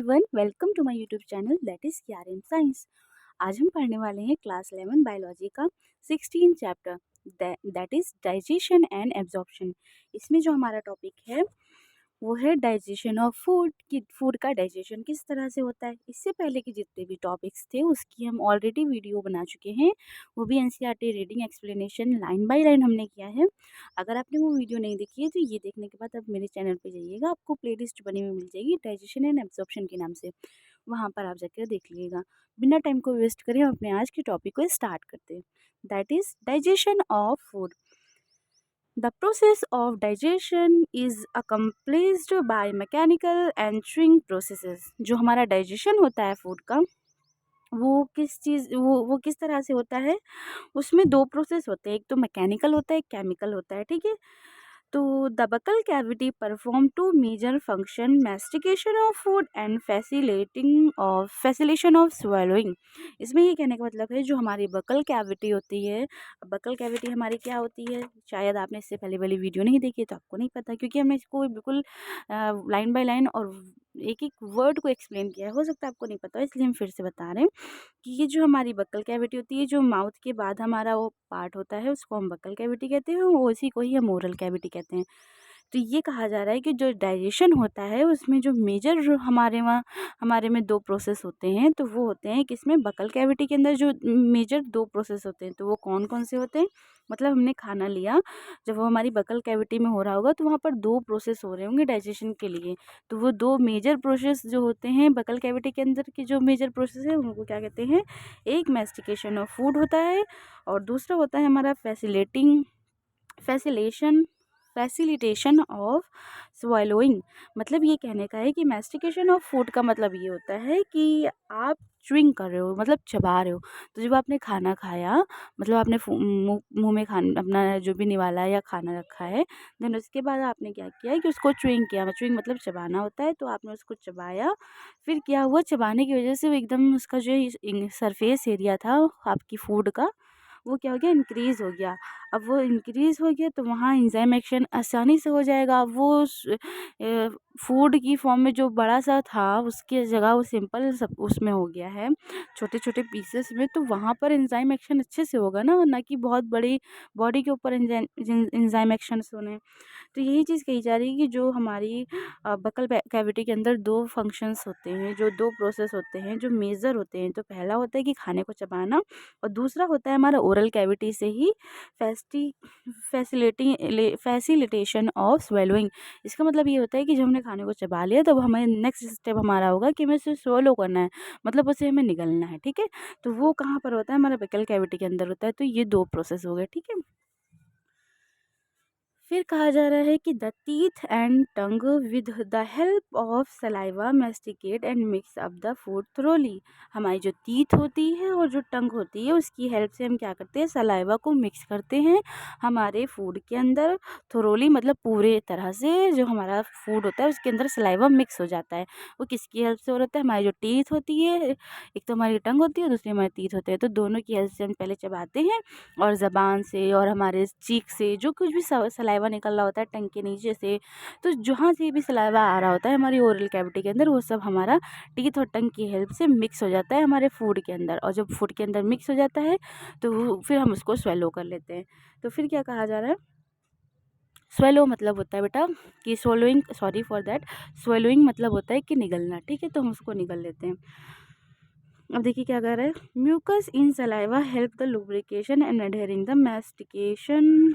Everyone, welcome to my YouTube channel that is क्यारिन science. आज हम पढ़ने वाले हैं क्लास 11 बायोलॉजी का 16 chapter that is digestion and absorption. इसमें जो हमारा टॉपिक है वो है डाइजेशन ऑफ फूड कि फूड का डाइजेशन किस तरह से होता है। इससे पहले के जितने भी टॉपिक्स थे उसकी हम ऑलरेडी वीडियो बना चुके हैं, वो भी NCERT reading explanation line by line हमने किया है। अगर आपने वो वीडियो नहीं देखी है तो ये देखने के बाद आप मेरे चैनल पे जाइएगा, आपको प्लेलिस्ट बनी हुई मिल जाएगी डाइजेशन एंड एब्जॉर्प्शन के नाम से, वहाँ पर आप जाकर देख लीजिएगा। बिना टाइम को वेस्ट करें हम अपने आज के टॉपिक को स्टार्ट करते हैं। That is digestion of food. The process of digestion is accomplished by mechanical and chewing processes। जो हमारा डाइजेशन होता है फूड का, वो किस तरह से होता है। उसमें दो प्रोसेस होते हैं, एक तो मैकेनिकल होता है, एक केमिकल होता है, ठीक है। तो the buccal cavity perform to major function mastication of food and facilitation of swallowing. इसमें ये कहने का मतलब है जो हमारी बकल कैविटी होती है, बकल कैविटी हमारी क्या होती है, शायद आपने इससे पहले वाली वीडियो नहीं देखी है तो आपको नहीं पता, क्योंकि हमने इसको बिल्कुल लाइन बाय लाइन और एक एक वर्ड को एक्सप्लेन किया है। हो सकता है आपको नहीं पता, इसलिए हम फिर से बता रहे हैं कि ये जो हमारी बक्कल कैविटी होती है, जो माउथ के बाद हमारा वो पार्ट होता है उसको हम बक्कल कैविटी कहते हैं, और उसी को ही हम ओरल कैविटी कहते हैं। तो ये कहा जा रहा है कि जो डाइजेशन होता है उसमें जो मेजर जो हमारे में दो प्रोसेस होते हैं, तो वो होते हैं किसमें, बक्कल कैविटी के अंदर जो मेजर दो प्रोसेस होते हैं। तो वो कौन कौन से होते हैं, मतलब हमने खाना लिया, जब वो हमारी बक्कल कैविटी में हो रहा होगा तो वहाँ पर दो प्रोसेस हो रहे होंगे डाइजेशन के लिए। तो वो दो मेजर प्रोसेस जो होते हैं बकल कैविटी के अंदर के, जो मेजर प्रोसेस है उनको क्या कहते हैं, एक मैस्टिकेशन ऑफ फूड होता है और दूसरा होता है हमारा फैसिलिटेशन ऑफ स्वेलोइंग। मतलब ये कहने का है कि मैस्टिकेशन ऑफ फूड का मतलब ये होता है कि आप च्युइंग कर रहे हो, मतलब चबा रहे हो। तो जब आपने खाना खाया, मतलब आपने मुंह में खाना अपना जो भी निवाला या खाना रखा है, देन उसके बाद आपने क्या किया है कि उसको च्युइंग किया। च्युइंग मतलब चबाना होता है, तो आपने उसको चबाया। फिर क्या हुआ, चबाने की वजह से वो एकदम उसका जो सरफेस एरिया था आपकी फूड का, वो क्या हो गया, इंक्रीज़ हो गया। अब वो इंक्रीज़ हो गया तो वहाँ एंजाइम एक्शन आसानी से हो जाएगा। वो फूड की फॉर्म में जो बड़ा सा था उसकी जगह वो सिंपल सब उसमें हो गया है, छोटे छोटे पीसेस में। तो वहाँ पर एंजाइम एक्शन अच्छे से होगा ना कि बहुत बड़ी बॉडी के ऊपर एंजाइम एक्शन होने। तो यही चीज़ कही जा रही है कि जो हमारी बकल कैविटी के अंदर दो फंक्शंस होते हैं, जो दो प्रोसेस होते हैं जो मेजर होते हैं। तो पहला होता है कि खाने को चबाना, और दूसरा होता है हमारा ओरल कैविटी से ही फैसिलिटेशन ऑफ स्वेलोइंग। इसका मतलब ये होता है कि जब हमने खाने को चबा लिया तब हमें नेक्स्ट स्टेप हमारा होगा कि हमें उसे स्वेलो करना है, मतलब उसे हमें निगलना है, ठीक है। तो वो कहाँ पर होता है, हमारा बकल कैविटी के अंदर होता है। तो ये दो प्रोसेस हो गए, ठीक है। फिर कहा जा रहा है कि the teeth and tongue with the help of saliva masticate and mix up the food thoroughly. हमारी जो टीथ होती है और जो टंग होती है उसकी हेल्प से हम क्या करते हैं, सलाइवा को मिक्स करते हैं हमारे फूड के अंदर थ्रोली, मतलब पूरे तरह से जो हमारा फूड होता है उसके अंदर सलाइवा मिक्स हो जाता है। वो किसकी हेल्प से हो रहा है, हमारी जो टीथ होती है, एक तो हमारी टंग होती है, दूसरी हमारी टीथ होते हैं। तो दोनों की हेल्प से हम पहले चबाते हैं, और ज़बान से और हमारे चीक से जो कुछ भी सलाइवा निकल रहा होता है टंग के नीचे से, तो जहाँ से भी सलाइवा आ रहा होता है हमारी ओरल कैविटी के अंदर, वो सब हमारा टीथ और टंग की हेल्प से मिक्स हो जाता है हमारे फूड के अंदर। और जब फूड के अंदर मिक्स हो जाता है तो फिर हम उसको स्वेलो कर लेते हैं। तो फिर क्या कहा जा रहा है, स्वेलो मतलब होता है बेटा कि swallowing, sorry for that, swallowing मतलब होता है कि निगलना, ठीक है। तो हम उसको निगल लेते हैं। अब देखिए क्या कर रहा है, mucus in saliva help the lubrication and adhering the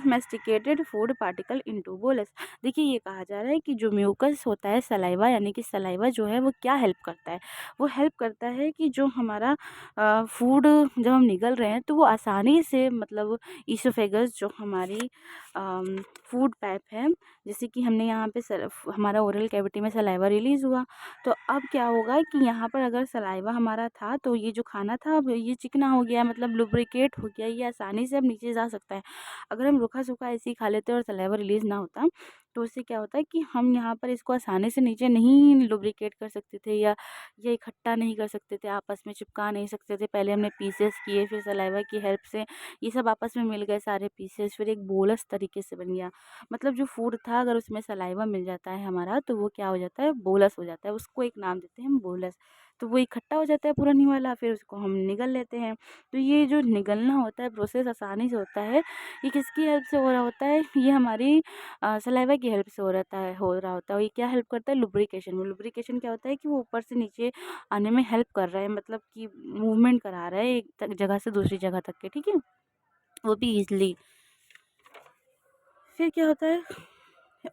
masticated food particle into bolus. देखिए ये कहा जा रहा है कि जो म्यूकस होता है सलाइवा, यानी कि सलाइवा जो है वो क्या हेल्प करता है, वो हेल्प करता है कि जो हमारा फूड जब हम निगल रहे हैं तो वो आसानी से, मतलब ईसोफेगस जो हमारी फूड पाइप है, जैसे कि हमने यहाँ पे हमारा ओरल कैविटी में सलाइवा रिलीज़ हुआ, तो अब क्या होगा कि यहाँ पर अगर सलाइवा हमारा था तो ये जो खाना था अब ये चिकना हो गया, मतलब लुब्रिकेट हो गया, ये आसानी से अब नीचे जा सकता है। अगर हम रूखा सूखा ऐसे ही खा लेते और सलाइवा रिलीज़ ना होता तो उससे क्या होता है कि हम यहाँ पर इसको आसानी से नीचे नहीं लुब्रिकेट कर सकते थे, या ये इकट्ठा नहीं कर सकते थे, आपस में चिपका नहीं सकते थे। पहले हमने पीसेस किए, फिर सलाइवा की हेल्प से ये सब आपस में मिल गए सारे पीसेस, फिर एक बोलस तरीके से बन गया। मतलब जो फूड था, अगर उसमें सलाइवा मिल जाता है हमारा, तो वो क्या हो जाता है, बोलस हो जाता है। उसको एक नाम देते हैं हम, बोलस। तो वो इकट्ठा हो जाता है पूरा नी वाला, फिर उसको हम निगल लेते हैं। तो ये जो निगलना होता है प्रोसेस आसानी से होता है। ये किसकी हेल्प से हो रहा होता है, ये हमारी सलाइवा की हेल्प से हो रहा होता है। और ये क्या हेल्प करता है, लुब्रिकेशन में। लुब्रिकेशन क्या होता है कि वो ऊपर से नीचे आने में हेल्प कर रहा है, मतलब कि मूवमेंट करा रहा है जगह से दूसरी जगह तक के, ठीक है, वो भी ईजिली। फिर क्या होता है,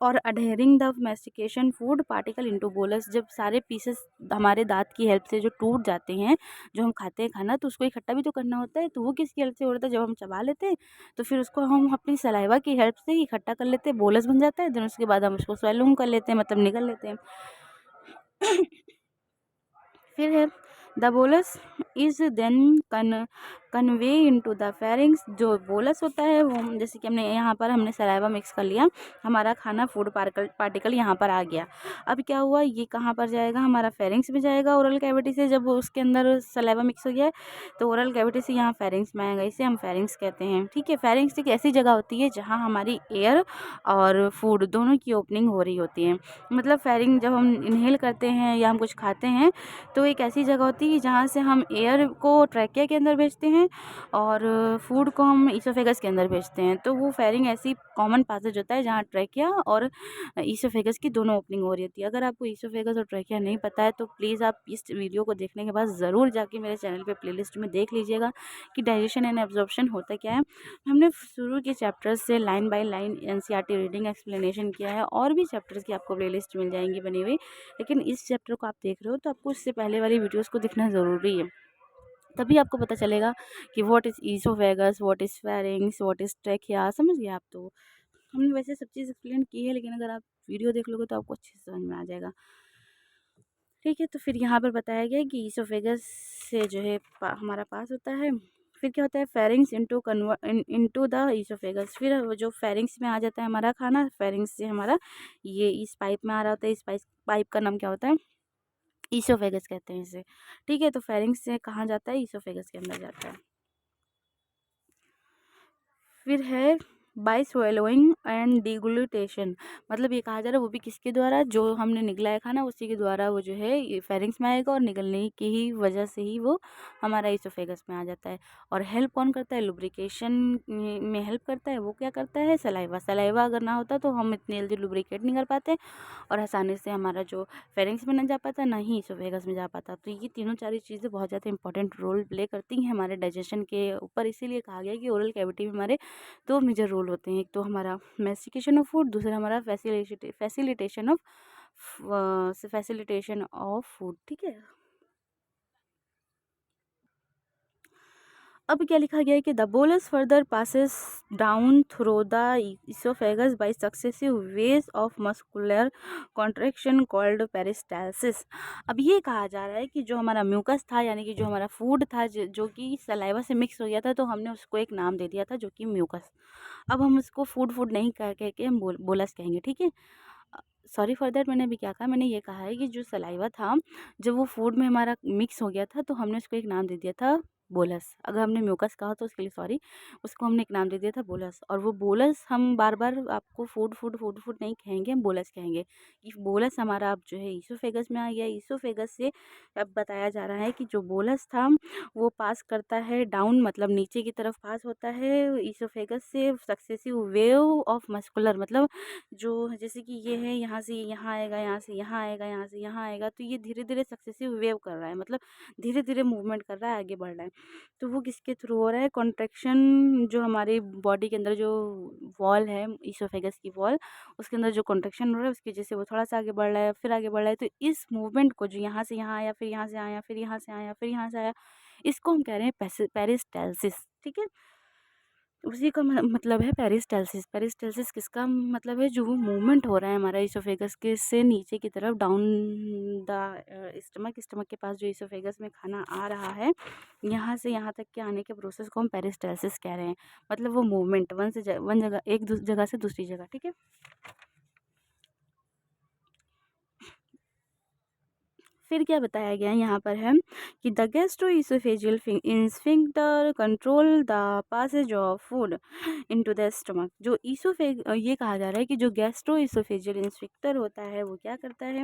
और adhering the mastication food particle into bolus. जब सारे पीसेस हमारे दांत की हेल्प से जो टूट जाते हैं, जो हम खाते हैं खाना, तो उसको इकट्ठा भी तो करना होता है। तो वो किसकी हेल्प से हो रहा है, जब हम चबा लेते हैं तो फिर उसको हम अपनी सलाइवा की हेल्प से ही इकट्ठा कर लेते हैं, बोलस बन जाता है। देन उसके बाद हम उसको स्वेलूम कर लेते हैं, मतलब निगल लेते हैं। फिर है the bolus is then convey into the pharynx. जो बोलस होता है वो, जैसे कि हमने यहाँ पर हमने सलाइवा मिक्स कर लिया, हमारा खाना फूड पार्टिकल यहाँ पर आ गया। अब क्या हुआ, ये कहाँ पर जाएगा, हमारा फेरिंग्स में जाएगा। ओरल कैविटी से जब उसके अंदर सलाइवा मिक्स हो गया है, तो ओरल कैविटी से यहाँ फेरिंग्स में आएगा, इसे हम फेरिंग्स कहते हैं, ठीक है। फेरिंग्स एक ऐसी जगह होती है जहाँ हमारी एयर और फूड दोनों की ओपनिंग हो रही होती है। मतलब फेरिंग जब हम इनहेल करते हैं या हम कुछ खाते हैं, तो एक ऐसी जगह होती है जहाँ से हम एयर को ट्रैकिया के अंदर भेजते हैं और फूड को हम ईसोफेगस के अंदर भेजते हैं। तो वो फेरिंग ऐसी कॉमन पैसेज होता है जहाँ ट्रैकिया और ईसोफेगस की दोनों ओपनिंग हो रही होती है। अगर आपको ईसोफेगस और ट्रैकिया नहीं पता है, तो प्लीज़ आप इस वीडियो को देखने के बाद ज़रूर जाके मेरे चैनल पे प्लेलिस्ट में देख लीजिएगा कि डाइजेशन एंड एब्जॉर्प्शन होता क्या है। हमने शुरू के चैप्टर्स से line by line NCERT reading explanation किया है, और भी चैप्टर्स की आपको प्लेलिस्ट मिल जाएंगी बनी हुई। लेकिन इस चैप्टर को आप देख रहे हो तो आपको इससे पहले वाली वीडियोस को देखना ज़रूरी है, तभी आपको पता चलेगा कि what is oesophagus, what is pharynx, what is trachea. समझ गए आप? तो हमने वैसे सब चीज़ एक्सप्लेन की है, लेकिन अगर आप वीडियो देख लोगे तो आपको अच्छे से समझ में आ जाएगा, ठीक है। तो फिर यहाँ पर बताया गया है कि ईसोफेगस से जो है हमारा पास होता है। फिर क्या होता है, फेरिंग्स इनटू द ईसोफेगस। फिर वो जो फेरिंग्स में आ जाता है हमारा खाना, फेरिंग्स से हमारा ये इस पाइप में आ रहा होता है। इस पाइप का नाम क्या होता है, ईसोफेगस कहते हैं इसे, ठीक है। तो फेरिंग्स से कहाँ जाता है, ईसोफेगस के अंदर जाता है। फिर है बाय स्वेलोइंग एंड डिग्लूटेशन। मतलब ये कहा जा रहा है वो भी किसके द्वारा, जो हमने निगला है खाना उसी के द्वारा वो जो है ये फेरिंग्स में आएगा, और निगलने की ही वजह से ही वो हमारा ईसोफेगस में आ जाता है। और हेल्प कौन करता है, लुब्रिकेशन में हेल्प करता है। वो क्या करता है, सलाइवा। सलाइवा अगर ना होता तो हम इतनी जल्दी लुब्रिकेट नहीं कर पाते, और आसानी से हमारा जो फेरिंग्स में ना जा पाता, ना ही ईसोफेगस में जा पाता। तो ये तीनों चार चीज़ें बहुत ज़्यादा इंपॉर्टेंट रोल प्ले करती हैं हमारे डाइजेशन के ऊपर। इसीलिए कहा गया है कि ओरल कैविटी में हमारे दो मेजर रोल होते हैं। एक तो हमारा मैस्टिकेशन ऑफ फूड, दूसरा हमारा फैसिलिटेशन ऑफ फूड, ठीक है। अब क्या लिखा गया है कि the bolus further passes down through the oesophagus by successive waves of muscular contraction called peristalsis. अब ये कहा जा रहा है कि जो हमारा म्यूकस था, यानी कि जो हमारा फूड था, जो कि सलाइवा से मिक्स हो गया था, तो हमने उसको एक नाम दे दिया था जो कि म्यूकस। अब हम उसको फूड नहीं कह के हम बोलस कहेंगे, ठीक है। सॉरी फॉर दैट, मैंने अभी क्या कहा, मैंने ये कहा है कि जो सलाइवा था, जब वो फूड में हमारा मिक्स हो गया था, तो हमने उसको एक नाम दे दिया था बोलस। अगर हमने म्यूकस कहा तो उसके लिए सॉरी, उसको हमने एक नाम दे दिया था बोलस। और वो बोलस हम बार बार आपको फूड नहीं कहेंगे, हम बोलस कहेंगे कि बोलस हमारा अब जो है ईसोफेगस में आ गया। ईसोफेगस से अब बताया जा रहा है कि जो बोलस था वो पास करता है डाउन, मतलब नीचे की तरफ पास होता है ईसोफेगस से सक्सेसिव वेव ऑफ मस्कुलर। मतलब जो जैसे कि ये है, यहाँ से यहाँ आएगा, यहाँ से यहाँ आएगा, यहाँ से यहाँ आएगा, तो ये धीरे धीरे सक्सेसिव वेव कर रहा है, मतलब धीरे धीरे मूवमेंट कर रहा है, आगे बढ़ रहा है। तो वो किसके थ्रू हो रहा है, कॉन्ट्रैक्शन, जो हमारी बॉडी के अंदर जो वॉल है, ईसोफेगस की वॉल, उसके अंदर जो कॉन्ट्रैक्शन हो रहा है उसकी वजह से वो थोड़ा सा आगे बढ़ रहा है, फिर आगे बढ़ रहा है। तो इस मूवमेंट को, जो यहाँ से यहाँ आया, फिर यहाँ से आया, फिर यहाँ से आया, फिर यहाँ से आया, इसको हम कह रहे हैं पेरिस्टालसिस, ठीक है। उसी का मतलब है पेरिस्टालसिस। पेरिस्टालसिस किसका मतलब है, जो वो मूवमेंट हो रहा है हमारा ईसोफेगस के से नीचे की तरफ डाउन द स्टमक के पास, जो ईसोफेगस में खाना आ रहा है, यहाँ से यहाँ तक के आने के प्रोसेस को हम पेरिस्टालसिस कह रहे हैं। मतलब वो मूवमेंट वन जगह एक जगह से दूसरी जगह, ठीक है। फिर क्या बताया गया है यहाँ पर है कि the gastroesophageal sphincter control the passage of food into the stomach. जो ये कहा जा रहा है कि जो गैस्ट्रोइसोफेजियल स्फिंक्टर होता है वो क्या करता है,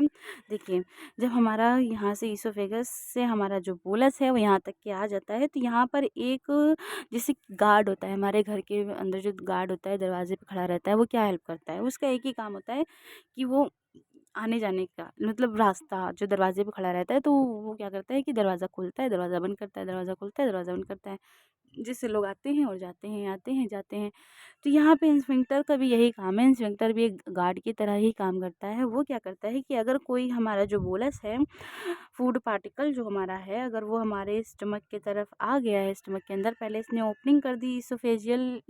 देखिए जब हमारा यहाँ से इसोफेगस से हमारा जो बोलस है वो यहाँ तक के आ जाता है, तो यहाँ पर एक जैसे गार्ड होता है हमारे घर के अंदर, जो गार्ड होता है दरवाजे पे खड़ा रहता है, वो क्या हेल्प करता है, उसका एक ही काम होता है कि वो आने जाने का मतलब रास्ता जो दरवाजे पे खड़ा रहता है, तो वो क्या करता है कि दरवाज़ा खोलता है, दरवाज़ा बंद करता है, दरवाज़ा खोलता है, दरवाज़ा बंद करता है, जिससे लोग आते हैं और जाते हैं, आते हैं जाते हैं। तो यहाँ पे इंस्पेक्टर का भी यही काम है, इंस्पेक्टर भी एक गार्ड की तरह ही काम करता है। वो क्या करता है कि अगर कोई हमारा जो बोलस है, फूड पार्टिकल जो हमारा है, अगर वो हमारे स्टमक की तरफ आ गया है, स्टमक के अंदर पहले इसने ओपनिंग कर दी इसोफेजियल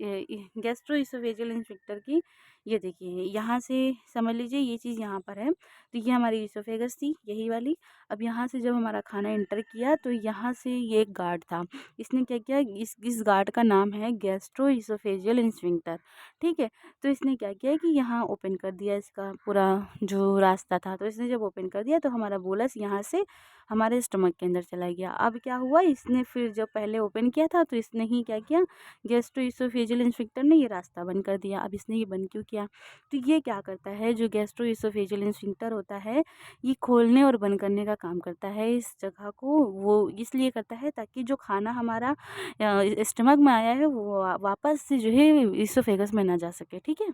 गैस्ट्रो इसोफेजियल इंस्पेक्टर की, ये देखिए यहाँ से समझ लीजिए ये चीज़ यहाँ पर है, तो ये हमारी इसोफेगस थी यही वाली। अब यहाँ से जब हमारा खाना इंटर किया तो यहाँ से ये एक गार्ड था, इसने क्या किया, इस गार्ड का नाम है गैस्ट्रो इसोफेजियल इंस्फिंक्टर, ठीक है। तो इसने क्या किया कि यहाँ ओपन कर दिया इसका पूरा जो रास्ता था, तो इसने जब ओपन कर दिया तो हमारा बोलस यहाँ से हमारे स्टमक के अंदर चला गया। अब क्या हुआ, इसने फिर जब पहले ओपन किया था तो इसने ही क्या किया, गैस्ट्रो इसोफेजियल इंस्फिंक्टर ने ये रास्ता बंद कर दिया। अब इसने ये बंद क्यों किया, तो ये क्या करता है, जो गैस्ट्रो इसोफेजियल इंस्फिंक्टर होता है ये खोलने और बंद करने का काम करता है इस जगह को। वो इसलिए करता है ताकि जो खाना हमारा स्टमक में आया है वो वापस से जो है इसोफेगस में ना जा सके, ठीक है।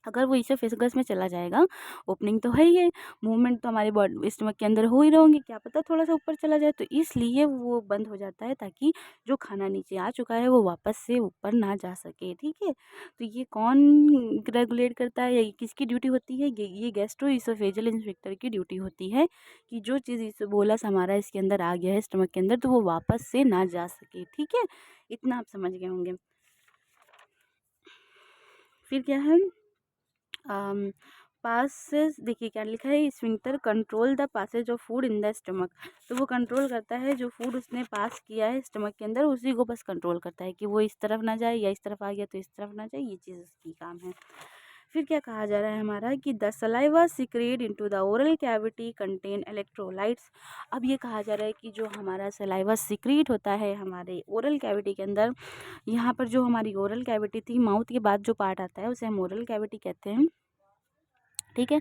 अगर वो इसोफेगस में चला जाएगा, ओपनिंग तो है ही है, मूवमेंट तो हमारे बॉडी स्टमक के अंदर हो ही रहोगे, क्या पता थोड़ा सा ऊपर चला जाए, तो इसलिए वो बंद हो जाता है ताकि जो खाना नीचे आ चुका है वो वापस से ऊपर ना जा सके, ठीक है। तो ये कौन रेगुलेट करता है या ये किसकी ड्यूटी होती है, ये गैस्ट्रो इसोफेजियल इंस्पेक्टर की ड्यूटी होती है कि जो चीज़ इस बोलस हमारा इसके अंदर आ गया है स्टमक के अंदर, तो वो वापस से ना जा सके, ठीक है। इतना आप समझ गए होंगे। फिर क्या है, पासेज, देखिए क्या लिखा है, sphincter control the passage of food in the stomach. तो वो कंट्रोल करता है जो फूड उसने पास किया है स्टमक के अंदर, उसी को बस कंट्रोल करता है कि वो इस तरफ ना जाए, या इस तरफ आ गया तो इस तरफ ना जाए, ये चीज़ उसकी काम है। फिर क्या कहा जा रहा है हमारा कि the saliva secrete into the oral cavity contain electrolytes. अब ये कहा जा रहा है कि जो हमारा सलाइवा सिक्रेट होता है हमारे ओरल कैविटी के अंदर, यहाँ पर जो हमारी ओरल कैविटी थी, माउथ के बाद जो पार्ट आता है उसे हम ओरल कैविटी कहते हैं, ठीक है।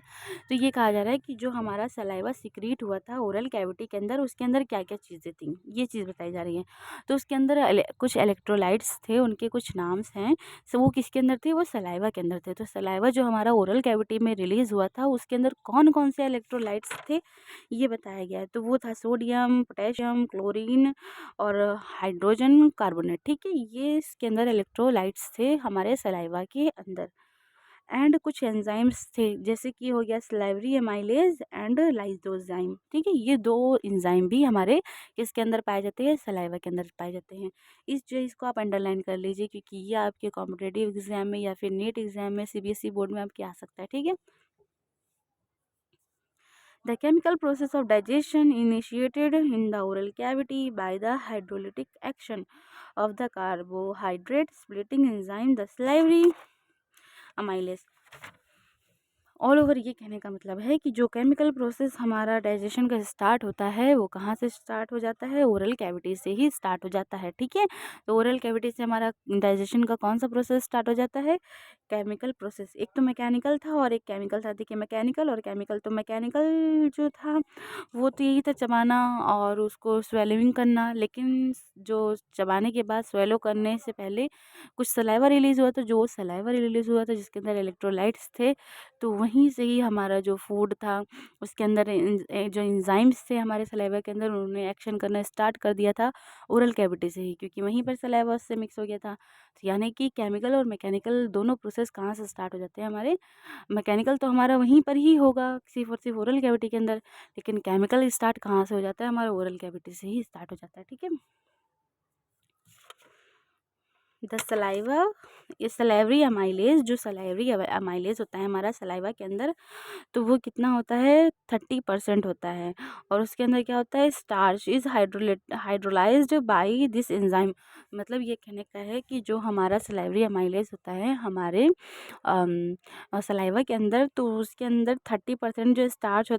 तो ये कहा जा रहा है कि जो हमारा सलाइवा सिक्रीट हुआ था ओरल कैविटी के अंदर, उसके अंदर क्या क्या चीज़ें थी, ये चीज़ बताई जा रही है। तो उसके अंदर कुछ इलेक्ट्रोलाइट्स थे, उनके कुछ नाम्स हैं। सो वो किसके अंदर थे, वो सलाइवा के अंदर थे। तो सलाइवा जो हमारा ओरल कैविटी में रिलीज़ हुआ था उसके अंदर कौन कौन से इलेक्ट्रोलाइट्स थे, ये बताया गया है। तो वो था सोडियम, पोटेशियम, क्लोरीन और हाइड्रोजन कार्बोनेट, ठीक है। ये इसके अंदर इलेक्ट्रोलाइट्स थे हमारे सलाइवा के अंदर। एंड कुछ एंजाइम्स थे, जैसे कि हो गया स्लाइवरी एमाइलेज एंड लाइसोजाइम, ठीक है। ये दो एंजाइम भी हमारे किसके अंदर पाए जाते हैं, सलाइवा के अंदर पाए जाते हैं। इस चीज़ को आप अंडरलाइन कर लीजिए क्योंकि ये आपके कॉम्पिटेटिव एग्जाम में या फिर नीट एग्जाम में सीबीएसई बोर्ड में आपके आ सकता है, ठीक है। The chemical process of digestion initiated in the oral cavity by the hydrolytic action of the carbohydrate splitting enzyme, the salivary amylase। All over ये कहने का मतलब है कि जो केमिकल प्रोसेस हमारा डाइजेशन का स्टार्ट होता है वो कहाँ से स्टार्ट हो जाता है, ओरल कैविटी से ही स्टार्ट हो जाता है, ठीक है। तो ओरल कैविटी से हमारा डाइजेशन का कौन सा प्रोसेस स्टार्ट हो जाता है, केमिकल प्रोसेस। एक तो मैकेनिकल था और एक केमिकल था, देखिए मैकेनिकल और केमिकल। तो मैकेनिकल जो था वो तो यही था चबाना और उसको स्वेलिंग करना, लेकिन जो चबाने के बाद स्वेलो करने से पहले कुछ सलाइवा रिलीज़ हुआ, तो जो सलाइवा रिलीज़ हुआ था जिसके अंदर इलेक्ट्रोलाइट्स थे, तो वहीं से ही हमारा जो फूड था उसके अंदर जो एंजाइम्स थे हमारे सलाइवा के अंदर, उन्होंने एक्शन करना स्टार्ट कर दिया था ओरल कैविटी से ही, क्योंकि वहीं पर सलाइवा उससे मिक्स हो गया था। तो यानी कि केमिकल और मैकेनिकल दोनों प्रोसेस कहाँ से स्टार्ट हो जाते हैं हमारे, मैकेनिकल तो हमारा वहीं पर ही होगा सिर्फ और सिर्फ ओरल कैविटी के अंदर, लेकिन केमिकल स्टार्ट कहाँ से हो जाता है, हमारा ओरल कैविटी से ही स्टार्ट हो जाता है, ठीक है। द सलाइवा, ये सलाइवरी अमाइलेज, जो सलाइवरी अमाइलेज होता है हमारा सलाइवा के अंदर, तो वो कितना होता है 30% होता है। और उसके अंदर क्या होता है, starch is hydrolysed by this enzyme. मतलब ये कहने का है कि जो हमारा सलाइवरी अमाइलेज होता है हमारे सलाइवा के अंदर, तो उसके अंदर 30% जो स्टार्च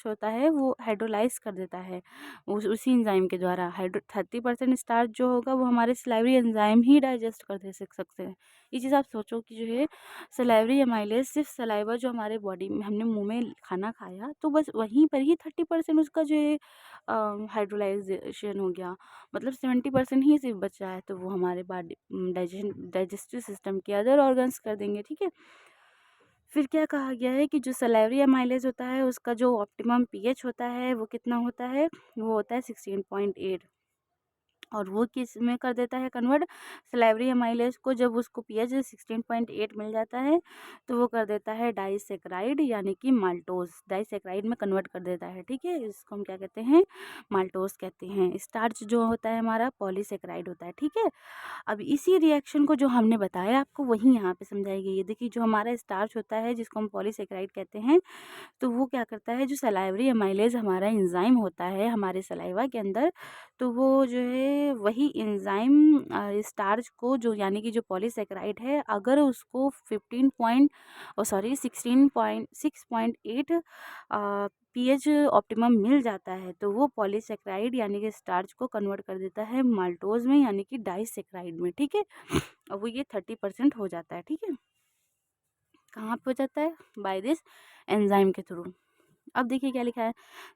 होता है वो हाइड्रोलाइज कर देता है उसी एंजाइम के द्वारा। हाइड्रो 30% स्टार्च जो होगा वो हमारे सलाइवरी एंजाइम ही डाइजेस्ट कर दे सकते हैं। ये चीज़ आप सोचो कि जो है सलाइवरी अमाइलेज सिर्फ सलाइवा जो हमारे बॉडी में हमने मुंह में खाना खाया तो बस वहीं पर ही 30% उसका जो है हाइड्रोलाइजेशन हो गया। मतलब 70% ही सिर्फ बचा है, तो वो हमारे बॉडी डाइजेस्टिव सिस्टम के अदर ऑर्गन्स कर देंगे। ठीक है। फिर क्या कहा गया है कि जो सलाइवरी अमाइलेज होता है उसका जो ऑप्टिमम पीएच होता है वो कितना होता है, वो होता है 16.8। और वो किस में कर देता है कन्वर्ट, सलाइवरी अमाइलेज को जब उसको पीएच 16.8 मिल जाता है तो वो कर देता है डाइसेक्राइड यानी कि माल्टोज, डाइसेक्राइड में कन्वर्ट कर देता है। ठीक है, इसको हम क्या कहते हैं, माल्टोज कहते हैं। स्टार्च जो होता है हमारा पॉलीसेक्राइड होता है। ठीक है। अब इसी रिएक्शन को जो हमने बताया आपको वही यहाँ पे समझाई गई है। देखिए जो हमारा स्टार्च होता है जिसको हम पॉलीसेक्राइड कहते हैं, तो वो क्या करता है, जो सलाइवरी अमाइलेज हमारा एंजाइम होता है हमारे सलाइवा के अंदर, तो वो जो है वही एंजाइम स्टार्च को जो यानी कि जो पॉलीसेकेराइड है अगर उसको 16.8 पीएच ऑप्टिमम मिल जाता है तो वो पॉलीसेकेराइड यानी कि स्टार्च को कन्वर्ट कर देता है माल्टोज में यानी कि डाइसेकेराइड में। ठीक है। अब वो ये 30% हो जाता है। ठीक है। कहाँ पे हो जाता है, बाय दिस एंजाइम के थ्रू। अब देखिए क्या लिखा है,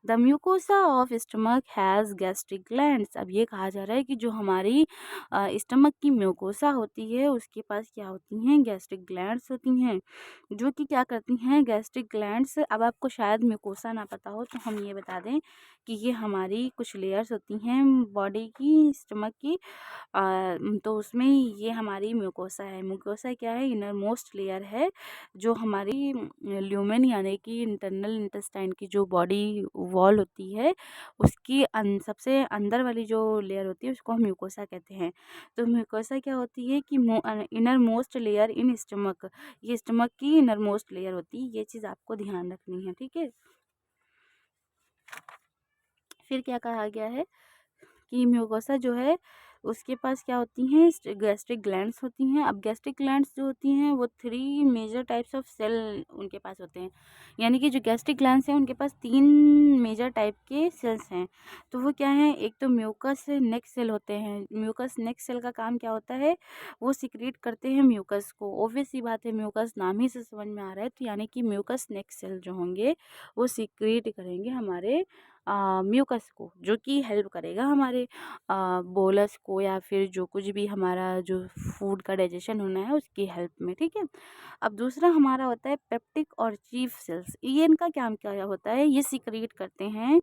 the mucosa of stomach has gastric glands. अब ये कहा जा रहा है कि जो हमारी स्टमक की म्यूकोसा होती है उसके पास क्या होती हैं, गैस्ट्रिक ग्लैंड्स होती हैं, जो कि क्या करती हैं, गैस्ट्रिक ग्लैंड्स। अब आपको शायद म्यूकोसा ना पता हो तो हम ये बता दें कि ये हमारी कुछ लेयर्स होती हैं बॉडी की, स्टमक की। तो उसमें ये हमारी म्यूकोसा है। म्यूकोसा क्या है, इनर मोस्ट लेयर है जो हमारी ल्यूमेन यानी कि इंटरनल इंटेस्टाइन की जो बॉडी वॉल होती है उसकी सबसे अंदर वाली जो लेयर होती है उसको हम म्यूकोसा कहते हैं। तो म्यूकोसा क्या होती है कि inner most layer in stomach, ये स्टमक की इनर मोस्ट लेयर होती है। ये चीज़ आपको ध्यान रखनी है। ठीक है। फिर क्या कहा गया है कि म्यूकोसा जो है उसके पास क्या होती हैं, गैस्ट्रिक ग्लैंड्स होती हैं। अब गैस्ट्रिक ग्लैंड्स जो होती हैं वो 3 मेजर टाइप्स ऑफ सेल उनके पास होते हैं। यानी कि जो गैस्ट्रिक ग्लैंड्स हैं उनके पास 3 मेजर टाइप के सेल्स हैं। तो वो क्या हैं, एक तो म्यूकस नेक सेल होते हैं। म्यूकस नेक सेल का काम क्या होता है, वो सिक्रीट करते हैं म्यूकस को। ऑब्वियस सी बात है, म्यूकस नाम ही से समझ में आ रहा है, तो यानी कि म्यूकस नेक सेल जो होंगे वो सिक्रीट करेंगे हमारे म्यूकस को, जो कि हेल्प करेगा हमारे बोलस को या फिर जो कुछ भी हमारा जो फूड का डाइजेशन होना है उसकी हेल्प में। ठीक है। अब दूसरा हमारा होता है पेप्टिक और चीफ सेल्स। ये इनका काम क्या होता है, ये सिक्रीट करते हैं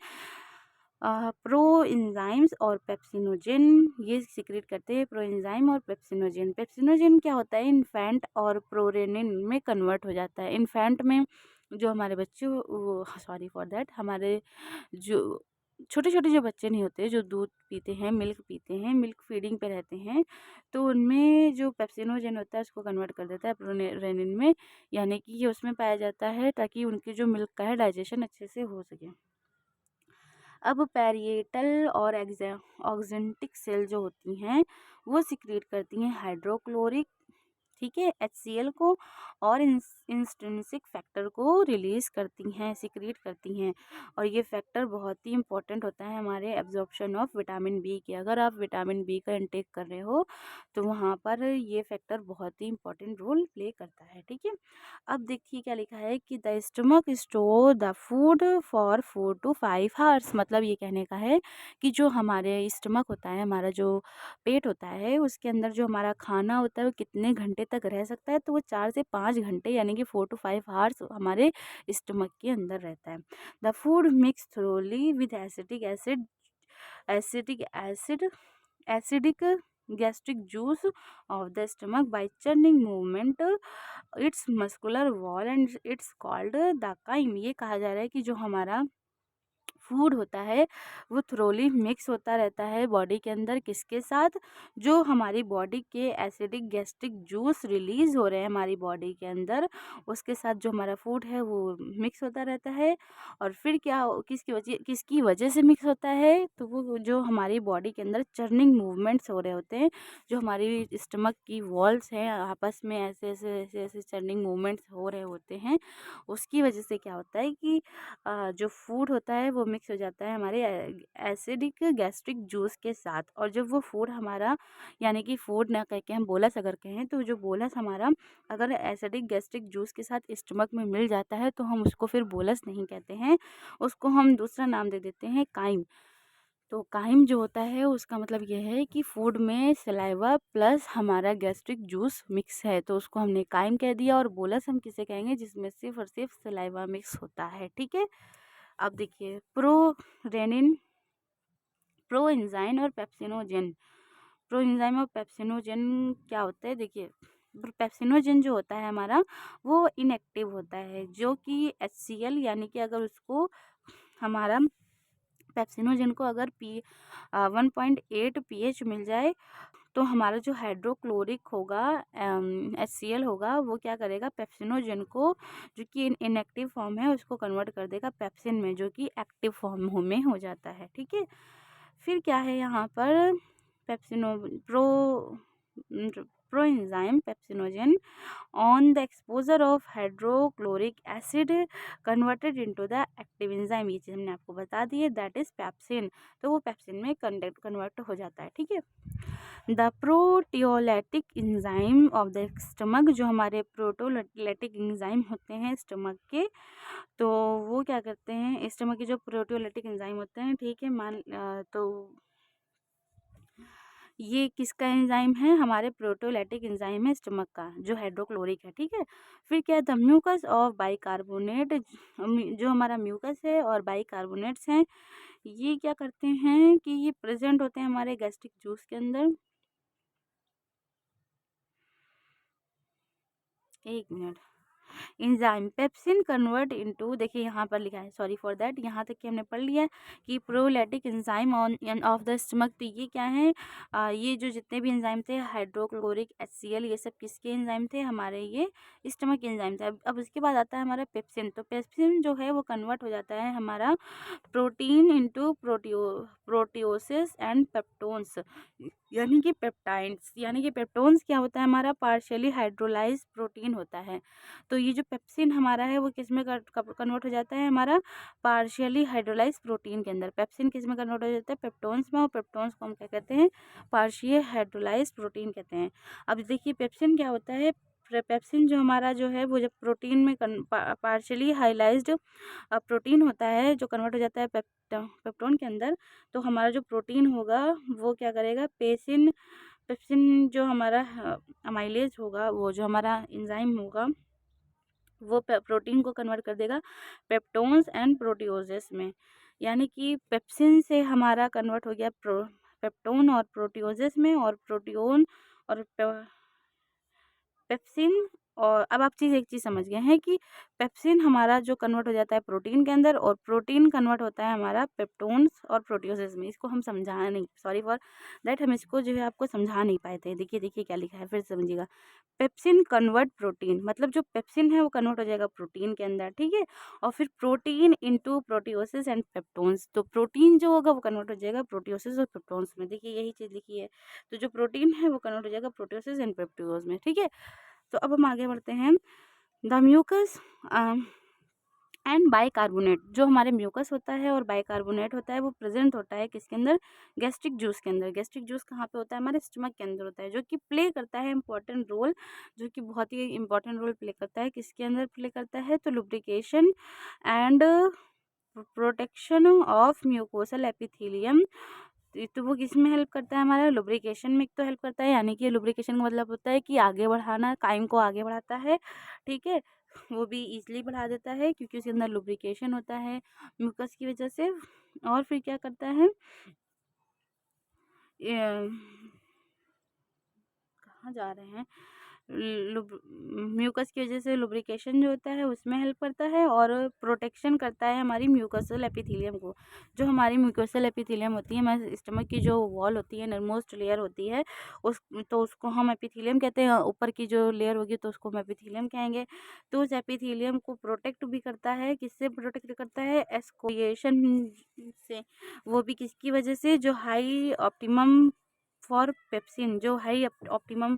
प्रो एंजाइम्स और पेप्सिनोजेन। ये सिक्रीट करते हैं प्रो एंजाइम और पेप्सिनोजेन। पेप्सिनोजेन क्या होता है, इन्फेंट और प्रोरेनिन में कन्वर्ट हो जाता है। इन्फेंट में जो हमारे बच्चे, वो सॉरी फॉर दैट, हमारे जो छोटे छोटे जो बच्चे नहीं होते जो दूध पीते हैं, मिल्क पीते हैं, मिल्क फीडिंग पे रहते हैं, तो उनमें जो पेप्सिनोजेन होता है उसको कन्वर्ट कर देता है प्रोरेनिन में, यानी कि ये उसमें पाया जाता है ताकि उनकी जो मिल्क का है डाइजेशन अच्छे से हो सके। अब पैरिएटल और ऑक्जेंटिक सेल जो होती हैं वो सिक्रीट करती हैं हाइड्रोक्लोरिक, ठीक है, HCl को, और इंस्ट्रिंसिक फैक्टर को रिलीज करती हैं, सिक्रीट करती हैं। और ये फैक्टर बहुत ही इंपॉर्टेंट होता है हमारे एब्जॉर्प्शन ऑफ विटामिन बी के। अगर आप विटामिन बी का इंटेक कर रहे हो तो वहाँ पर ये फैक्टर बहुत ही इंपॉर्टेंट रोल प्ले करता है। ठीक है। अब देखिए क्या लिखा है कि the stomach store the food for 4 to 5 hours। मतलब ये कहने का है कि जो हमारे स्टमक होता है, हमारा जो पेट होता है, उसके अंदर जो हमारा खाना होता है वो कितने घंटे तक रह सकता है, तो वो 4 से 5 घंटे यानी कि 4 to 5 hours हमारे स्टमक के अंदर रहता है। The food mix thoroughly with acidic gastric juice of the stomach by churning movement its muscular wall and it's called the chyme. ये कहा जा रहा है कि जो हमारा फूड होता है वो थ्रोली मिक्स होता रहता है बॉडी के अंदर, किसके साथ, जो हमारी बॉडी के एसिडिक गैस्ट्रिक जूस रिलीज हो रहे हैं हमारी बॉडी के अंदर, उसके साथ जो हमारा फूड है वो मिक्स होता रहता है। और फिर क्या किसकी वजह से मिक्स होता है, तो वो जो हमारी बॉडी के अंदर चर्निंग मूवमेंट्स हो रहे होते हैं, जो हमारी स्टमक की वॉल्स हैं आपस में ऐसे ऐसे ऐसे ऐसे चर्निंग मूवमेंट्स हो रहे होते हैं, उसकी वजह से क्या होता है कि जो फूड होता है वो मिक्स हो जाता है हमारे एसिडिक गैस्ट्रिक जूस के साथ। और जब वो फूड हमारा, यानी कि फूड ना कह के हम बोलस अगर कहें, तो जो बोलस हमारा अगर एसिडिक गैस्ट्रिक जूस के साथ स्टमक में मिल जाता है तो हम उसको फिर बोलस नहीं कहते हैं, उसको हम दूसरा नाम दे देते हैं काइम। तो काइम जो होता है उसका मतलब ये है कि फूड में सलाइवा प्लस हमारा गैस्ट्रिक जूस मिक्स है, तो उसको हमने काइम कह दिया। और बोलस हम किसे कहेंगे, जिसमें सिर्फ और सिर्फ सलाइवा मिक्स होता है, ठीक है। अब देखिए रेनिन, प्रो एंजाइम और पेप्सिनोजेन। प्रो एंजाइम और पेप्सिनोजेन क्या होता है, देखिए पेप्सिनोजेन जो होता है हमारा वो इनएक्टिव होता है, जो कि HCl यानी कि अगर उसको हमारा पेप्सिनोजेन को अगर 1.8 pH मिल जाए तो हमारा जो हाइड्रोक्लोरिक होगा HCl होगा, वो क्या करेगा, पेप्सिनोजेन को जो कि इनएक्टिव फॉर्म है उसको कन्वर्ट कर देगा पेप्सिन में, जो कि एक्टिव फॉर्म में हो जाता है, ठीक है। फिर क्या है यहाँ पर, पेप्सिनो pro proenzyme pepsinogen on the exposure of hydrochloric acid converted into the active enzyme, ये चीज़ हमने आपको बता दी है, दैट इज पेप्सिन। तो वो पेप्सिन में कन्वर्ट हो जाता है, ठीक है। The proteolytic enzyme of the stomach, जो हमारे प्रोटियोलैटिक एंजाइम होते हैं स्टमक के, तो वो क्या करते हैं, स्टमक के जो प्रोटियोलैटिक एंजाइम होते हैं, ठीक है, तो ये किसका एंजाइम है, हमारे प्रोटियोलैटिक एंजाइम है स्टमक का, जो हाइड्रोक्लोरिक है, ठीक है। फिर क्या है, द म्यूकस ऑफ बाइकार्बोनेट, जो हमारा म्यूकस है और बाइकार्बोनेट्स हैं, ये क्या करते हैं कि ये प्रेजेंट होते हैं हमारे गैस्ट्रिक जूस के अंदर। एक minute, enzyme pepsin convert into, देखिए यहाँ पर लिखा है, सॉरी फॉर दैट, यहाँ तक कि हमने पढ़ लिया है कि proteolytic enzyme on of the stomach, तो ये क्या है, ये जो जितने भी एंजाइम थे हाइड्रोक्लोरिक HCl, ये सब किसके एंजाइम थे, हमारे ये स्टमक के एंजाइम थे। अब उसके बाद आता है हमारा पेप्सिन, तो पेप्सिन जो है वो कन्वर्ट हो जाता है हमारा प्रोटीन इंटू प्रोटियोसिस एंड पेप्टोन्स, यानी कि पेप्टाइड्स, यानी कि पेप्टोन्स क्या होता है, हमारा पार्शियली हाइड्रोलाइज प्रोटीन होता है। तो ये जो पेप्सिन हमारा है वो किस में कन्वर्ट हो जाता है, हमारा पार्शियली हाइड्रोलाइज प्रोटीन के अंदर। पेप्सिन किस में कन्वर्ट हो जाता है, पेप्टोन्स में, और पेप्टोन्स को हम क्या कहते हैं, पार्शियल हाइड्रोलाइज प्रोटीन कहते हैं। अब देखिए पेप्सिन क्या होता है, पेप्सिन जो हमारा जो है वो जब प्रोटीन में पार्शियली हाइलाइज्ड प्रोटीन होता है, जो कन्वर्ट हो जाता है पेप्टोन के अंदर, तो हमारा जो प्रोटीन होगा वो क्या करेगा, पेप्सिन जो हमारा अमाइलेज होगा, वो जो हमारा एंजाइम होगा वो प्रोटीन को कन्वर्ट कर देगा पेप्टोन्स एंड प्रोटियोजेस में, यानी कि पेप्सिन से हमारा कन्वर्ट हो गया पेप्टोन और प्रोटियोजेस में, और प्रोटियोन और पेप्सिन। और अब आप एक चीज़ समझ गए हैं कि पेप्सिन हमारा जो कन्वर्ट हो जाता है प्रोटीन के अंदर, और प्रोटीन कन्वर्ट होता है हमारा पेप्टोन्स और प्रोटियोसिस में। इसको हम समझा नहीं, सॉरी फॉर दैट, हम इसको जो है आपको समझा नहीं पाए थे। देखिए देखिए क्या लिखा है, फिर समझिएगा। पेप्सिन कन्वर्ट प्रोटीन, मतलब जो पेप्सिन है वो कन्वर्ट हो जाएगा प्रोटीन के अंदर, ठीक है, और फिर प्रोटीन इंटू प्रोटियोसिस एंड पेप्टोन्स, तो प्रोटीन जो होगा वो कन्वर्ट हो जाएगा प्रोटियोसिस और पेप्टोन्स में। देखिए यही चीज़ लिखी है, तो जो प्रोटीन है वो कन्वर्ट हो जाएगा प्रोटियोसिस एंड पेप्टोज में, ठीक है। तो अब हम आगे बढ़ते हैं, द म्यूकस एंड बाइकार्बोनेट, जो हमारे म्यूकस होता है और बाइकार्बोनेट होता है वो प्रेजेंट होता है किसके अंदर, गैस्ट्रिक जूस के अंदर। गैस्ट्रिक जूस कहाँ पे होता है, हमारे स्टमक के अंदर होता है, जो कि प्ले करता है इंपॉर्टेंट रोल, जो कि बहुत ही इंपॉर्टेंट रोल प्ले करता है, किसके अंदर प्ले करता है, तो lubrication and protection of mucosal epithelium. तो वो किस में हेल्प करता है, हमारा लुब्रिकेशन में तो हेल्प करता है, यानी कि लुब्रिकेशन का मतलब होता है कि आगे बढ़ाना, काइम को आगे बढ़ाता है, ठीक है, वो भी इजीली बढ़ा देता है क्योंकि उसके अंदर लुब्रिकेशन होता है म्यूकस की वजह से। और फिर क्या करता है, कहाँ जा रहे हैं, म्यूकस की वजह से लुब्रिकेशन जो होता है उसमें हेल्प करता है और प्रोटेक्शन करता है हमारी म्यूकसल एपिथेलियम को। जो हमारी म्यूकसल एपिथेलियम होती है, हमारे स्टमक की जो वॉल होती है, इनरमोस्ट लेयर होती है, उस तो उसको हम एपिथेलियम कहते हैं। ऊपर की जो लेयर होगी तो उसको हम एपिथेलियम कहेंगे। तो उस एपिथेलियम को प्रोटेक्ट भी करता है। किससे प्रोटेक्ट करता है? एक्सफोलिएशन से। वो भी किसकी वजह से? जो हाई ऑप्टिमम फॉर पेप्सिन, जो हाई ऑप्टिमम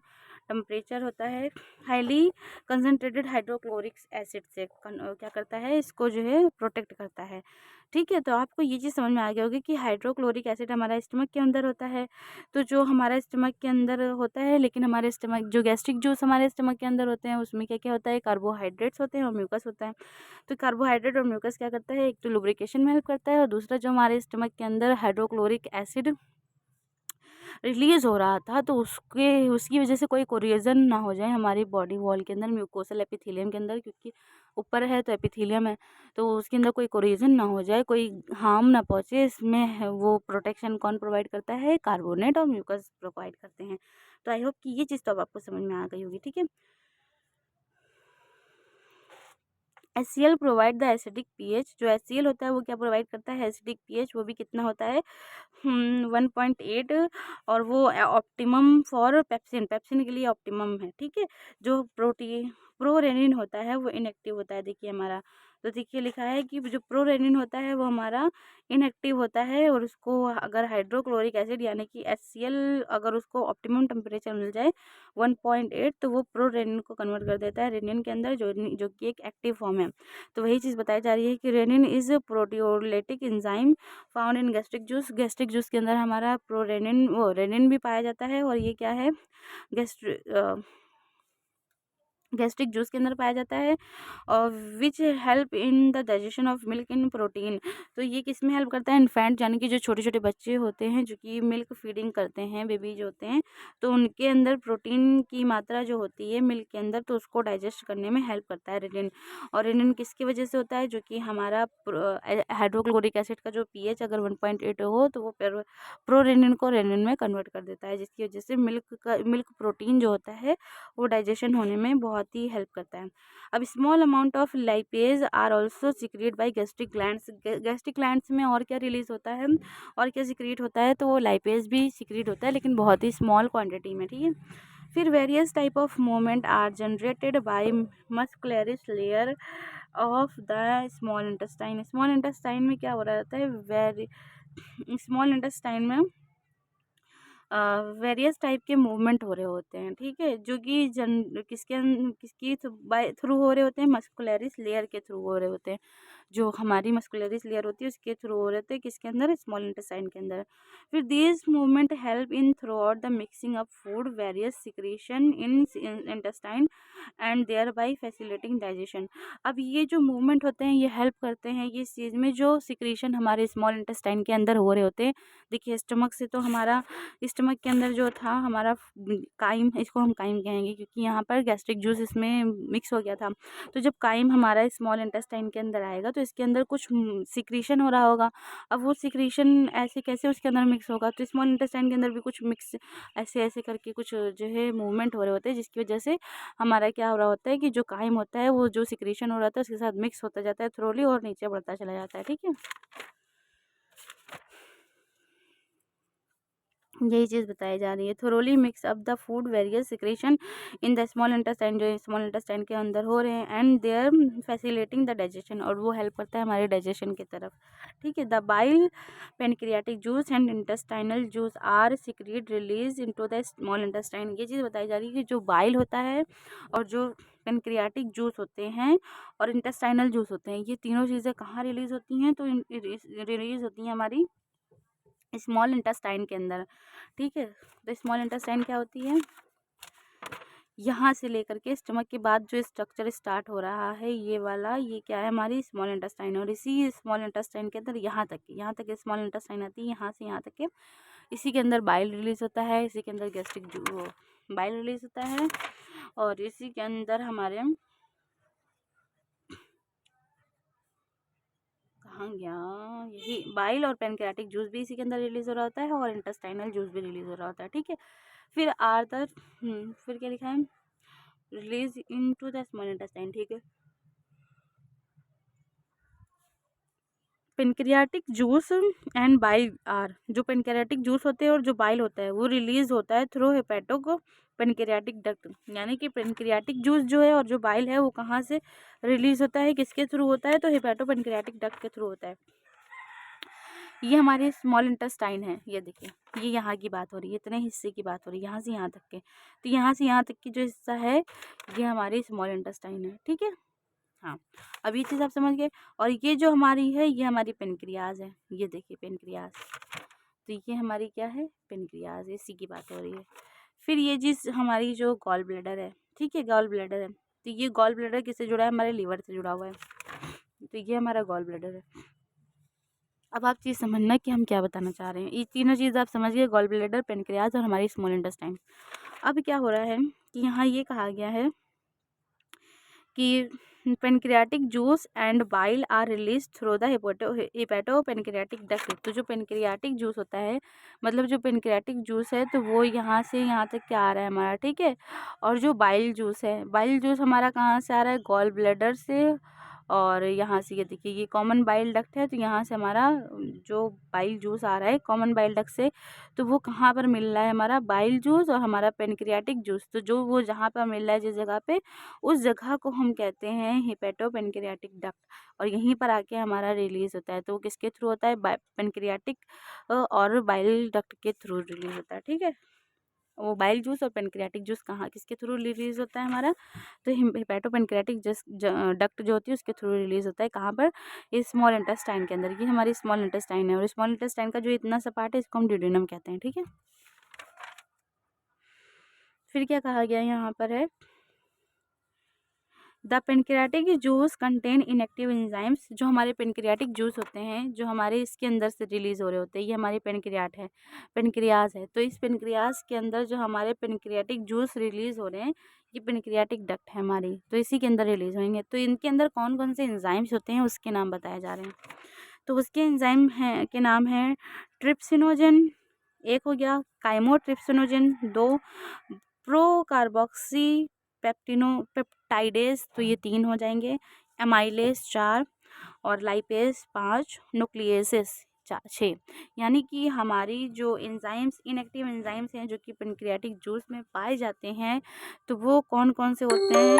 टेम्परेचर होता है, हाईली कंसनट्रेटेड हाइड्रोक्लोरिक एसिड से क्या करता है, इसको जो है प्रोटेक्ट करता है। ठीक है, तो आपको ये चीज़ समझ में आ गया होगी कि हाइड्रोक्लोरिक एसिड हमारा स्टमक के अंदर होता है। तो जो हमारा स्टमक के अंदर होता है, लेकिन हमारे स्टमक जो गैस्ट्रिक जूस हमारे स्टमक के अंदर होते हैं उसमें क्या क्या होता है? कार्बोहाइड्रेट्स होते हैं और म्यूकस होता है। तो कार्बोहाइड्रेट और म्यूकस क्या करता है? एक तो लुब्रिकेशन में हेल्प करता है और दूसरा जो हमारे स्टमक के अंदर हाइड्रोक्लोरिक एसिड रिलीज़ हो रहा था, तो उसकी वजह से कोई कोरिजन ना हो जाए हमारी बॉडी वॉल के अंदर, म्यूकोसल एपिथेलियम के अंदर, क्योंकि ऊपर है तो एपिथेलियम है, तो उसके अंदर कोई कोरिजन ना हो जाए, कोई हार्म ना पहुँचे, इसमें वो प्रोटेक्शन कौन प्रोवाइड करता है? कार्बोनेट और म्यूकस प्रोवाइड करते हैं। तो आई होप कि ये चीज़ तो अब आपको समझ में आ गई होगी। ठीक है, HCl provide the acidic pH. जो HCl होता है वो क्या प्रोवाइड करता है? Acidic pH. वो भी कितना होता है? 1.8। और वो ऑप्टिमम फॉर पेप्सिन, पेप्सिन के लिए ऑप्टिमम है। ठीक है, जो प्रोरेनिन होता है वो इनएक्टिव होता है। देखिए हमारा, तो देखिए लिखा है कि जो प्रोरेनिन होता है वो हमारा इनएक्टिव होता है, और उसको अगर हाइड्रोक्लोरिक एसिड यानी कि HCl अगर उसको ऑप्टिमम टेम्परेचर मिल जाए 1.8, तो वो प्रोरेनिन को कन्वर्ट कर देता है रेनिन के अंदर, जो कि एक एक्टिव फॉर्म है। तो वही चीज़ बताई जा रही है कि renin is proteolytic enzyme found in gastric juice. Gastric juice के अंदर हमारा प्रोरेनिन, वो रेनिन भी पाया जाता है, और ये क्या है? गैस्ट्रिक गैस्ट्रिक जूस के अंदर पाया जाता है, और which help in the digestion of milk in protein. तो ये किस में हेल्प करता है? इन्फेंट यानी कि जो छोटे छोटे बच्चे होते हैं जो कि मिल्क फीडिंग करते हैं, बेबीज होते हैं, तो उनके अंदर प्रोटीन की मात्रा जो होती है मिल्क के अंदर, तो उसको डाइजेस्ट करने में हेल्प करता है रेनिन। और रेनिन किसकी वजह से होता है? जो कि हमारा हाइड्रोक्लोरिक एसिड का जो पीएच अगर 1.8 हो, तो वो प्रोरेनिन को रेनिन में कन्वर्ट कर देता है, जिसकी वजह से मिल्क प्रोटीन जो होता है वो डाइजेशन होने में बहुत ही हेल्प करता है। अब small amount of lipase are also secrete by gastric glands. Gastric glands में और क्या रिलीज होता है, और क्या सिक्रेट होता है? तो वो लाइपेज भी सिक्रेट होता है, लेकिन बहुत ही स्मॉल क्वांटिटी में। ठीक है, फिर various type of movement are generated by muscularis layer of the small intestine. Small intestine में क्या हो रहा होता है? स्मॉल इंटेस्टाइन में वेरियस टाइप के मूवमेंट हो रहे होते हैं। ठीक है, जो कि किसकी थ्रू हो रहे होते हैं? मस्कुलरिस लेयर के थ्रू हो रहे होते हैं। जो हमारी मस्कुलरिस लेयर होती है उसके थ्रू हो रहे थे, किसके अंदर? स्मॉल इंटेस्टाइन के अंदर। फिर this movement help in throughout the mixing of food various secretion in intestine and thereby facilitating digestion. अब ये जो मूवमेंट होते हैं ये हेल्प करते हैं ये चीज़ में, जो सिक्रेशन हमारे स्मॉल इंटेस्टाइन के अंदर हो रहे होते हैं। देखिए स्टमक से तो हमारा स्टमक के अंदर जो था हमारा काइम, इसको हम काइम कहेंगे क्योंकि यहाँ पर गैस्ट्रिक जूस इसमें मिक्स हो गया था। तो जब काइम हमारा स्मॉल इंटेस्टाइन के अंदर आएगा तो इसके अंदर कुछ सिक्रीशन हो रहा होगा। अब वो सिक्रीशन ऐसे कैसे उसके अंदर मिक्स होगा? तो स्मॉल इंटेस्टाइन के अंदर भी कुछ मिक्स ऐसे ऐसे करके कुछ जो है मूवमेंट हो रहे होते हैं, जिसकी वजह से हमारा क्या हो रहा होता है कि जो काइम होता है वो जो सिक्रीशन हो रहा था उसके साथ मिक्स होता जाता है थ्रोली, और नीचे बढ़ता चला जाता है। ठीक है, यही चीज़ बताई जा रही है। Thoroughly mix up the food various secretion in the small intestine, जो स्मॉल इंटेस्टाइन के अंदर हो रहे हैं, and there facilitating the digestion, और वो हेल्प करता है हमारे डाइजेशन की तरफ। ठीक है, the bile, pancreatic juice and intestinal juice are secrete release into the small intestine. ये चीज़ बताई जा रही है कि जो बाइल होता है और जो पेनक्रियाटिक जूस होते हैं और इंटेस्टाइनल जूस होते हैं, ये तीनों चीज़ें कहाँ रिलीज होती हैं? तो रिलीज होती हैं हमारी स्मॉल इंटेस्टाइन के अंदर। ठीक है, तो स्मॉल इंटेस्टाइन क्या होती है? यहाँ से लेकर के स्टमक के बाद जो स्ट्रक्चर स्टार्ट हो रहा है ये वाला, ये क्या है? हमारी स्मॉल इंटेस्टाइन, और इसी स्मॉल इंटेस्टाइन के अंदर यहाँ तक स्मॉल इंटेस्टाइन आती है, यहाँ से यहाँ तक के इसी के अंदर बाइल रिलीज होता है, इसी के अंदर गैस्ट्रिक बाइल रिलीज होता है, और इसी के अंदर हमारे कहाँ गया, यही बाइल और पेनक्रियाटिक जूस भी इसी के अंदर रिलीज हो रहा होता है, और इंटेस्टाइनल जूस भी रिलीज हो रहा होता है। ठीक है, फिर फिर क्या लिखा है? Release into the small intestine, ठीक है। Pancreatic juice and bile are, जो पेनक्रियाटिक जूस होते हैं और जो बाइल होता है वो रिलीज होता है थ्रू हेपेटो पेनक्रियाटिक डक्ट। यानी कि पेनक्रियाटिक जूस जो है और जो बाइल है वो कहाँ से रिलीज होता है, किसके थ्रू होता है, तो हेपेटो पेनक्रियाटिक डक्ट के थ्रू होता है। ये हमारे स्मॉल इंटेस्टाइन है, ये देखिए, ये यहाँ की बात हो रही है, इतने हिस्से की बात हो रही है, यहाँ से यहाँ तक के। तो यहाँ से यहाँ तक की जो हिस्सा है ये हमारी स्मॉल इंटेस्टाइन है, ठीक है। हाँ, अब ये चीज़ आप समझ गए। और ये जो हमारी है ये हमारी पेनक्रियाज है, ये देखिए पेनक्रियाज। तो ये हमारी क्या है, पेनक्रियाज, इसी की बात हो रही है। फिर ये चीज़ हमारी जो गॉल ब्लैडर है, ठीक है, गॉल ब्लैडर है। तो ये गॉल ब्लैडर किससे जुड़ा है, हमारे लीवर से जुड़ा हुआ है। तो ये हमारा गॉल ब्लैडर है। अब आप चीज़ समझना कि हम क्या बताना चाह रहे हैं। ये तीनों चीज़ आप समझिए, गॉल ब्लैडर, पेनक्रियाज और हमारी स्मॉल इंटेस्टाइन। अब क्या हो रहा है कि यहाँ ये कहा गया है कि pancreatic juice and bile are release through the hepatopancreatic duct. तो जो पेनक्रियाटिक जूस होता है, मतलब जो पेनक्रियाटिक जूस है तो वो यहाँ से यहाँ तक क्या आ रहा है हमारा, ठीक है। और जो बाइल जूस है, बाइल जूस हमारा कहाँ से आ रहा है, गॉल ब्लैडर से। और यहाँ से ये देखिए, ये कॉमन बाइल डक्ट है, तो यहाँ से हमारा जो बाइल जूस आ रहा है कॉमन बाइल डक्ट से, तो वो कहाँ पर मिल रहा है, हमारा बाइल जूस और हमारा पेनक्रियाटिक जूस। तो जो वो जहाँ पर मिल रहा है जिस जगह पे, उस जगह को हम कहते हैं हेपेटो पेनक्रियाटिक डक्ट। और यहीं पर आके हमारा रिलीज होता है। तो वो किसके थ्रू होता है, पेनक्रियाटिक और बाइल डक्ट के थ्रू रिलीज होता है, ठीक है। वो बाइल जूस और पेनक्रियाटिक जूस कहाँ किसके थ्रू रिलीज होता है हमारा, तो हेपेटो पेनक्रियाटिक जूस डक्ट जो होती है उसके थ्रू रिलीज होता है। कहाँ पर, इस स्मॉल इंटेस्टाइन के अंदर। ये हमारी स्मॉल इंटेस्टाइन है और स्मॉल इंटेस्टाइन का जो इतना सा पार्ट है इसको हम ड्यूडेनम कहते हैं, ठीक है। फिर क्या कहा गया यहाँ पर है, the pancreatic juice contain inactive enzymes. जो हमारे पेनक्रियाटिक जूस होते हैं जो हमारे इसके अंदर से रिलीज हो रहे होते हैं, ये हमारी पेनक्रियाट है, पेनक्रियाज है। तो इस पेनक्रियाज के अंदर जो हमारे पेनक्रियाटिक जूस रिलीज हो रहे हैं, ये पेनक्रियाटिक डक्ट है हमारी, तो इसी के अंदर रिलीज होंगे। तो इनके अंदर कौन कौन से एंजाइम्स होते हैं उसके नाम बताए जा रहे हैं। तो उसके एंजाइम हैं के नाम है ट्रिप्सिनोजन, एक हो गया, काइमोट्रिप्सिनोजन, दो, प्रो कार्बोक्सी पेप्टिनो तो ये 3 हो जाएंगे, एमाइलेज 4 और लाइपेज 5, न्यूक्लियेसिस 6। यानी कि हमारी जो एंजाइम्स, इनएक्टिव एंजाइम्स हैं जो कि पेनक्रियाटिक जूस में पाए जाते हैं, तो वो कौन कौन से होते हैं,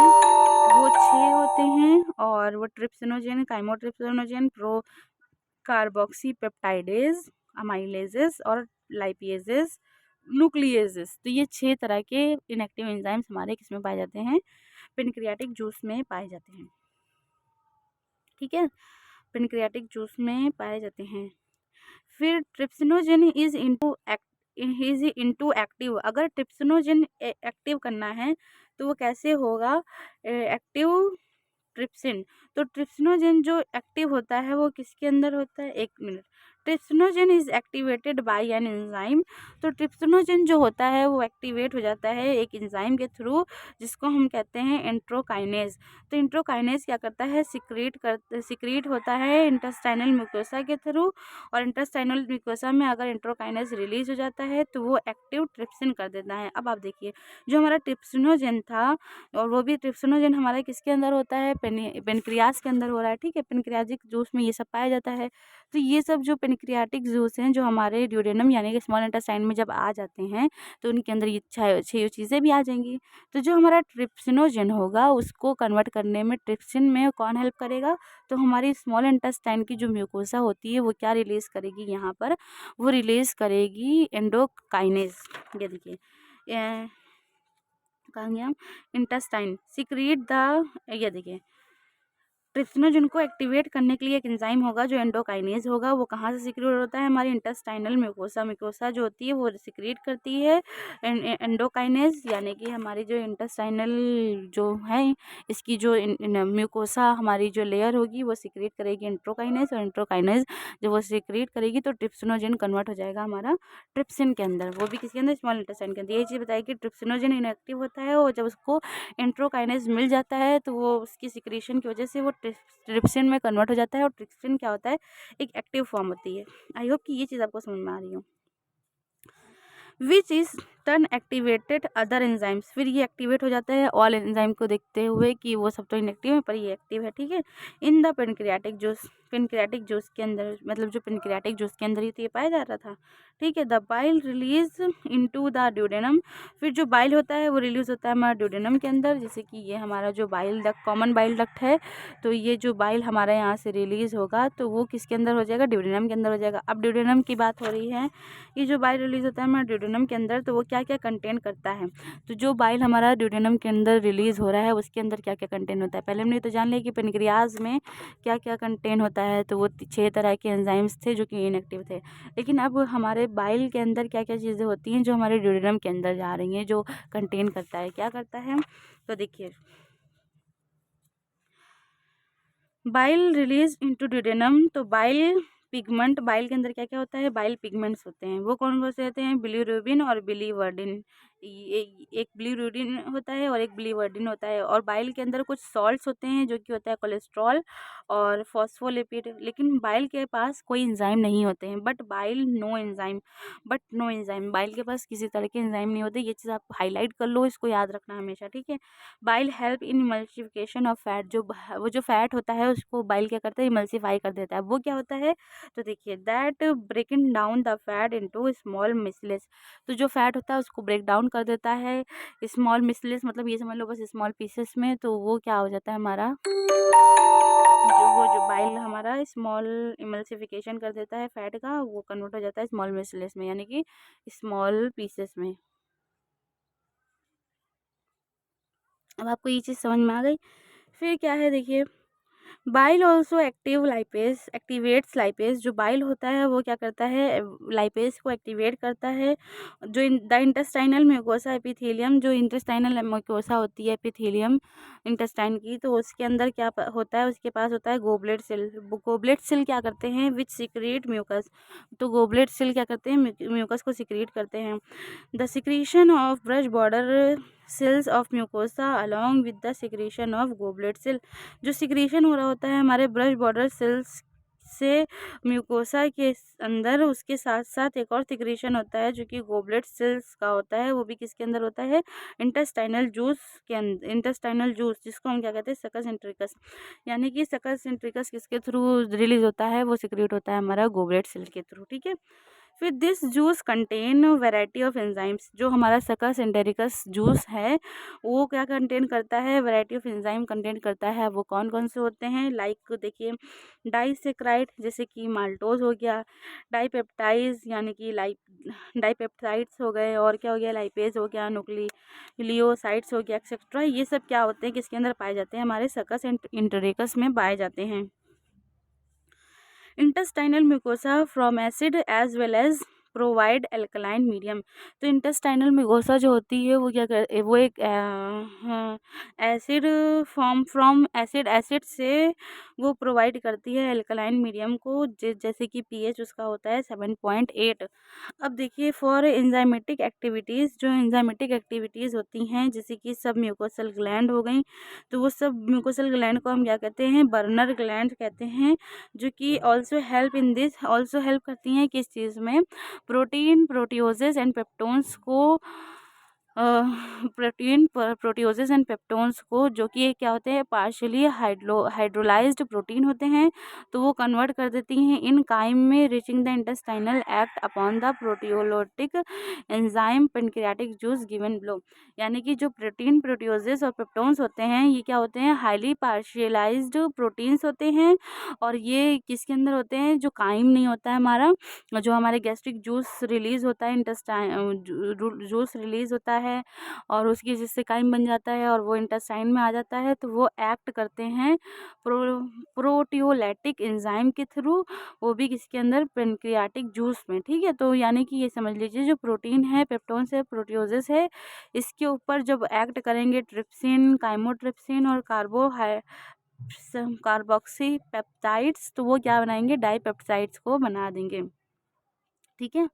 वो 6 होते हैं। और वो trypsinogen, chymotrypsinogen, pro carboxy peptidase, अमाइलेजेस और लाइपेजेस, न्यूक्लियेजेस। तो ये 6 तरह के इनएक्टिव एंजाइम्स हमारे किसमें पाए जाते हैं, पेनक्रियाटिक जूस में पाए जाते हैं, ठीक है। पेनक्रियाटिक जूस में पाए जाते हैं। फिर ट्रिप्सिनोजन इज इनटू एक्टिव। अगर ट्रिप्सिनोजन एक्टिव करना है तो वो कैसे होगा, एक्टिव ट्रिप्सिन। तो ट्रिप्सिनोजन जो एक्टिव होता है वो किसके अंदर होता है, एक minute, trypsinogen is activated by an enzyme. तो ट्रिप्सिनोजन जो होता है वो एक्टिवेट हो जाता है एक एंजाइम के थ्रू, जिसको हम कहते हैं एंट्रोकाइनेज। तो एंट्रोकाइनेज क्या करता है, सिक्रीट होता है इंटेस्टाइनल म्यूकोसा के थ्रू। और इंटेस्टाइनल म्यूकोसा में अगर एंट्रोकाइनेज रिलीज हो जाता है तो वो एक्टिव ट्रिप्सिन कर देता है। अब आप देखिए, जो हमारा ट्रिप्सिनोजन था, और वो भी ट्रिप्सिनोजन हमारे किसके अंदर होता है, पेनक्रियाज के अंदर हो रहा है, ठीक है। पेनक्रियाटिक जूस में ये सब पाया जाता है। तो ये सब जो पेनक्रियाटिक जूस हैं जो हमारे ड्यूडेनम यानी कि स्मॉल इंटेस्टाइन में जब आ जाते हैं तो उनके अंदर ये 6 चीज़ें भी आ जाएंगी। तो जो हमारा ट्रिप्सिनोजन होगा उसको कन्वर्ट करने में ट्रिप्सिन में कौन हेल्प करेगा, तो हमारी स्मॉल इंटेस्टाइन की जो म्यूकोसा होती है वो क्या रिलीज करेगी यहाँ पर, वो रिलीज करेगी एंडोकाइनेज। ये देखिए, कहाँ गया, इंटेस्टाइन सिक्रीट द, ये देखिए, ट्रिप्सिनोजन को एक्टिवेट करने के लिए एक एंजाइम होगा जो एंडोकाइनेज होगा। वो कहाँ से सिक्रीट होता है, हमारी इंटेस्टाइनल म्यूकोसा जो होती है वो सिक्रीट करती है एंडोकाइनेज। यानी कि हमारी जो इंटेस्टाइनल जो है इसकी जो म्यूकोसा हमारी जो लेयर होगी वो सिक्रीट करेगी एंट्रोकाइनेज, और एंट्रोकाइनेज जब वो सिक्रीट करेगी तो ट्रिप्सिनोजन कन्वर्ट हो जाएगा हमारा ट्रिप्सिन के अंदर, वो भी किसके अंदर, स्मॉल इंटेस्टाइन के अंदर। ये चीज़ बताई कि ट्रिप्सिनोजन इनएक्टिव होता है और जब उसको एंट्रोकाइनेज मिल जाता है तो वो उसकी सिक्रीशन की वजह से वो ट्रिप्सिन में कन्वर्ट हो जाता है। और ट्रिप्सिन क्या होता है, एक एक्टिव फॉर्म होती है। आई होप कि ये चीज़ आपको समझ में आ रही हो। Which is turn activated other enzymes, फिर ये एक्टिवेट हो जाता है ऑल एंजाइम को देखते हुए कि वो सब तो इनएक्टिव है पर ये एक्टिव है, ठीक है। In the pancreatic juice, pancreatic juice के अंदर, मतलब जो पेनक्रियाटिक जूस के अंदर ही तो ये पाया जा रहा था, ठीक है। The bile release into the duodenum, फिर जो बाइल होता है वो रिलीज होता है हमारा ड्यूडेनम के अंदर, जैसे कि ये हमारा जो bile duct, common bile duct है, तो ये जो बाइल हमारे यहाँ से रिलीज होगा तो वो किसके अंदर हो जाएगा, ड्यूडेनम के अंदर हो जाएगा। अब ड्यूडेनम की बात हो रही है, ये जो बाइल रिलीज होता है हमारा ड्यूडेनम के अंदर, तो वो क्या क्या कंटेन करता है। तो जो बाइल हमारा ड्यूडेनम के अंदर रिलीज हो रहा है उसके अंदर क्या क्या कंटेन होता है, पहले हमने तो जान लिया कि पेनक्रियाज में क्या क्या कंटेन होता है, तो वो 6 तरह के एंजाइम्स थे जो कि इनएक्टिव थे। लेकिन अब हमारे बाइल के अंदर क्या क्या चीज़ें होती हैं जो हमारे ड्यूडेनम के अंदर जा रही हैं, जो कंटेन करता है, क्या करता है, तो देखिए बाइल रिलीज इनटू ड्यूडेनम, तो बाइल पिगमेंट, बाइल के अंदर क्या क्या होता है, बाइल पिगमेंट्स होते हैं, वो कौन कौन से होते हैं, बिलीरुबिन और बिलीवर्डिन। एक बिलीरुबिन होता है और एक बिलीवर्डिन होता है। और बाइल के अंदर कुछ सॉल्ट्स होते हैं जो कि होता है कोलेस्ट्रॉल और फॉस्फोलिपिड, लेकिन बाइल के पास कोई एंजाइम नहीं होते हैं, नो एंजाइम, बाइल के पास किसी तरह के एंजाइम नहीं होते। ये चीज़ आप हाईलाइट कर लो, इसको याद रखना हमेशा, ठीक है। Bile help in emulsification of fat, वो जो फैट होता है उसको बाइल क्या करता है, इमल्सिफाई कर देता है। वो क्या होता है, तो देखिए that breaking down the fat into small micelles, तो जो फैट होता है उसको ब्रेक डाउन कर देता है स्मॉल मिसलेस, मतलब ये समझ लो बस स्मॉल पीसेस में, तो वो क्या हो जाता है हमारा, जो बाइल हमारा स्मॉल इमल्सिफिकेशन कर देता है फैट का, वो कन्वर्ट हो जाता है स्मॉल मिसलेस में, यानी कि स्मॉल पीसेस में। अब आपको ये चीज़ समझ में आ गई। फिर क्या है देखिए, बाइल ऑल्सो एक्टिवेट्स लाइपेज, जो बाइल होता है वो क्या करता है, लाइपेज को एक्टिवेट करता है। जो द इंटेस्टाइनल म्यूकोसा एपिथेलियम, जो इंटेस्टाइनल म्यूकोसा होती है एपिथेलियम इंटेस्टाइन की, तो उसके अंदर क्या होता है, उसके पास होता है गोबलेट सेल। गोबलेट सेल क्या करते हैं, विच सिक्रेट म्यूकस, तो गोबलेट सेल क्या करते हैं, म्यूकस को सिक्रेट करते हैं। The secretion of brush border cells of mucosa along with the secretion of goblet cell, जो सिक्रीशन हो रहा होता है हमारे ब्रश बॉर्डर सेल्स से म्यूकोसा के अंदर, उसके साथ साथ एक और सिक्रीशन होता है जो कि गोबलेट सेल्स का होता है, वो भी किसके अंदर होता है, इंटेस्टाइनल जूस के अंदर, इंटेस्टाइनल जूस जिसको हम क्या कहते हैं, सकस इंट्रिकस, यानी कि सकस इंट्रिकस किसके थ्रू रिलीज होता है, वो सिक्रेट होता है हमारा गोबलेट सेल के थ्रू, ठीक है। फिर this juice contain variety of enzymes, जो हमारा सकस एंटेरिकस जूस है वो क्या कंटेन करता है, वैरायटी ऑफ एंजाइम कंटेन करता है। वो कौन कौन से होते हैं, लाइक देखिए डाइसेक्राइड, जैसे कि माल्टोज हो गया, डाइपेप्टाइज यानी कि डाइपेप्टाइड्स हो गए, और क्या हो गया, लाइपेज हो गया, न्यूक्लियोसाइड्स हो गया, एक्सेट्रा, ये सब क्या होते हैं, किसके अंदर पाए जाते हैं, हमारे सकस एंटेरिकस में पाए जाते हैं। Intestinal mucosa from acid as well as provide alkaline medium, तो इंटेस्टाइनल म्यूकोसा जो होती है वो क्या कर, वो एक एसिड फॉर्म फ्रॉम एसिड से वो प्रोवाइड करती है एल्कलाइन मीडियम को, जैसे कि पीएच उसका होता है 7.8। अब देखिए फॉर एंजाइमेटिक एक्टिविटीज़, जो एंजाइमेटिक एक्टिविटीज़ होती हैं जैसे कि सब म्यूकोसल ग्लैंड हो गई, तो वो सब म्यूकोसल ग्लैंड को हम क्या कहते हैं, बर्नर ग्लैंड कहते हैं, जो कि ऑल्सो हेल्प करती हैं किस चीज़ में, प्रोटीन प्रोटियोजेस एंड पेप्टोन्स को, प्रोटियोजेस एंड पेप्टोन्स को, जो कि क्या होते हैं, पार्शियली हाइड्रोलाइज्ड प्रोटीन होते हैं, तो वो कन्वर्ट कर देती हैं इन काइम में, reaching the intestinal act upon the proteolytic enzyme pancreatic juice given below, यानी कि जो प्रोटीन प्रोटियोजेस और पेप्टोन्स होते हैं ये क्या होते हैं, हाईली पार्शियलाइज्ड प्रोटीन्स होते हैं, और ये किसके अंदर होते हैं, जो काइम नहीं होता है हमारा, जो हमारे गैस्ट्रिक जूस रिलीज होता है, इंटेस्टाइन जूस रिलीज होता है और उसकी जिससे काइम बन जाता है और वो इंटेस्टाइन में आ जाता है, तो वो एक्ट करते हैं प्रोटियोलैटिक एंजाइम के थ्रू, वो भी किसके अंदर, पेनक्रियाटिक जूस में, ठीक है। तो यानी कि ये समझ लीजिए जो प्रोटीन है, पेप्टोन्स है, प्रोटियोजेस है, इसके ऊपर जब एक्ट करेंगे ट्रिप्सिन, काइमोट्रिप्सिन और कार्बोक्सी पेप्टाइड्स, तो वो क्या बनाएंगे, डाइपेप्टाइड्स को बना देंगे, ठीक है।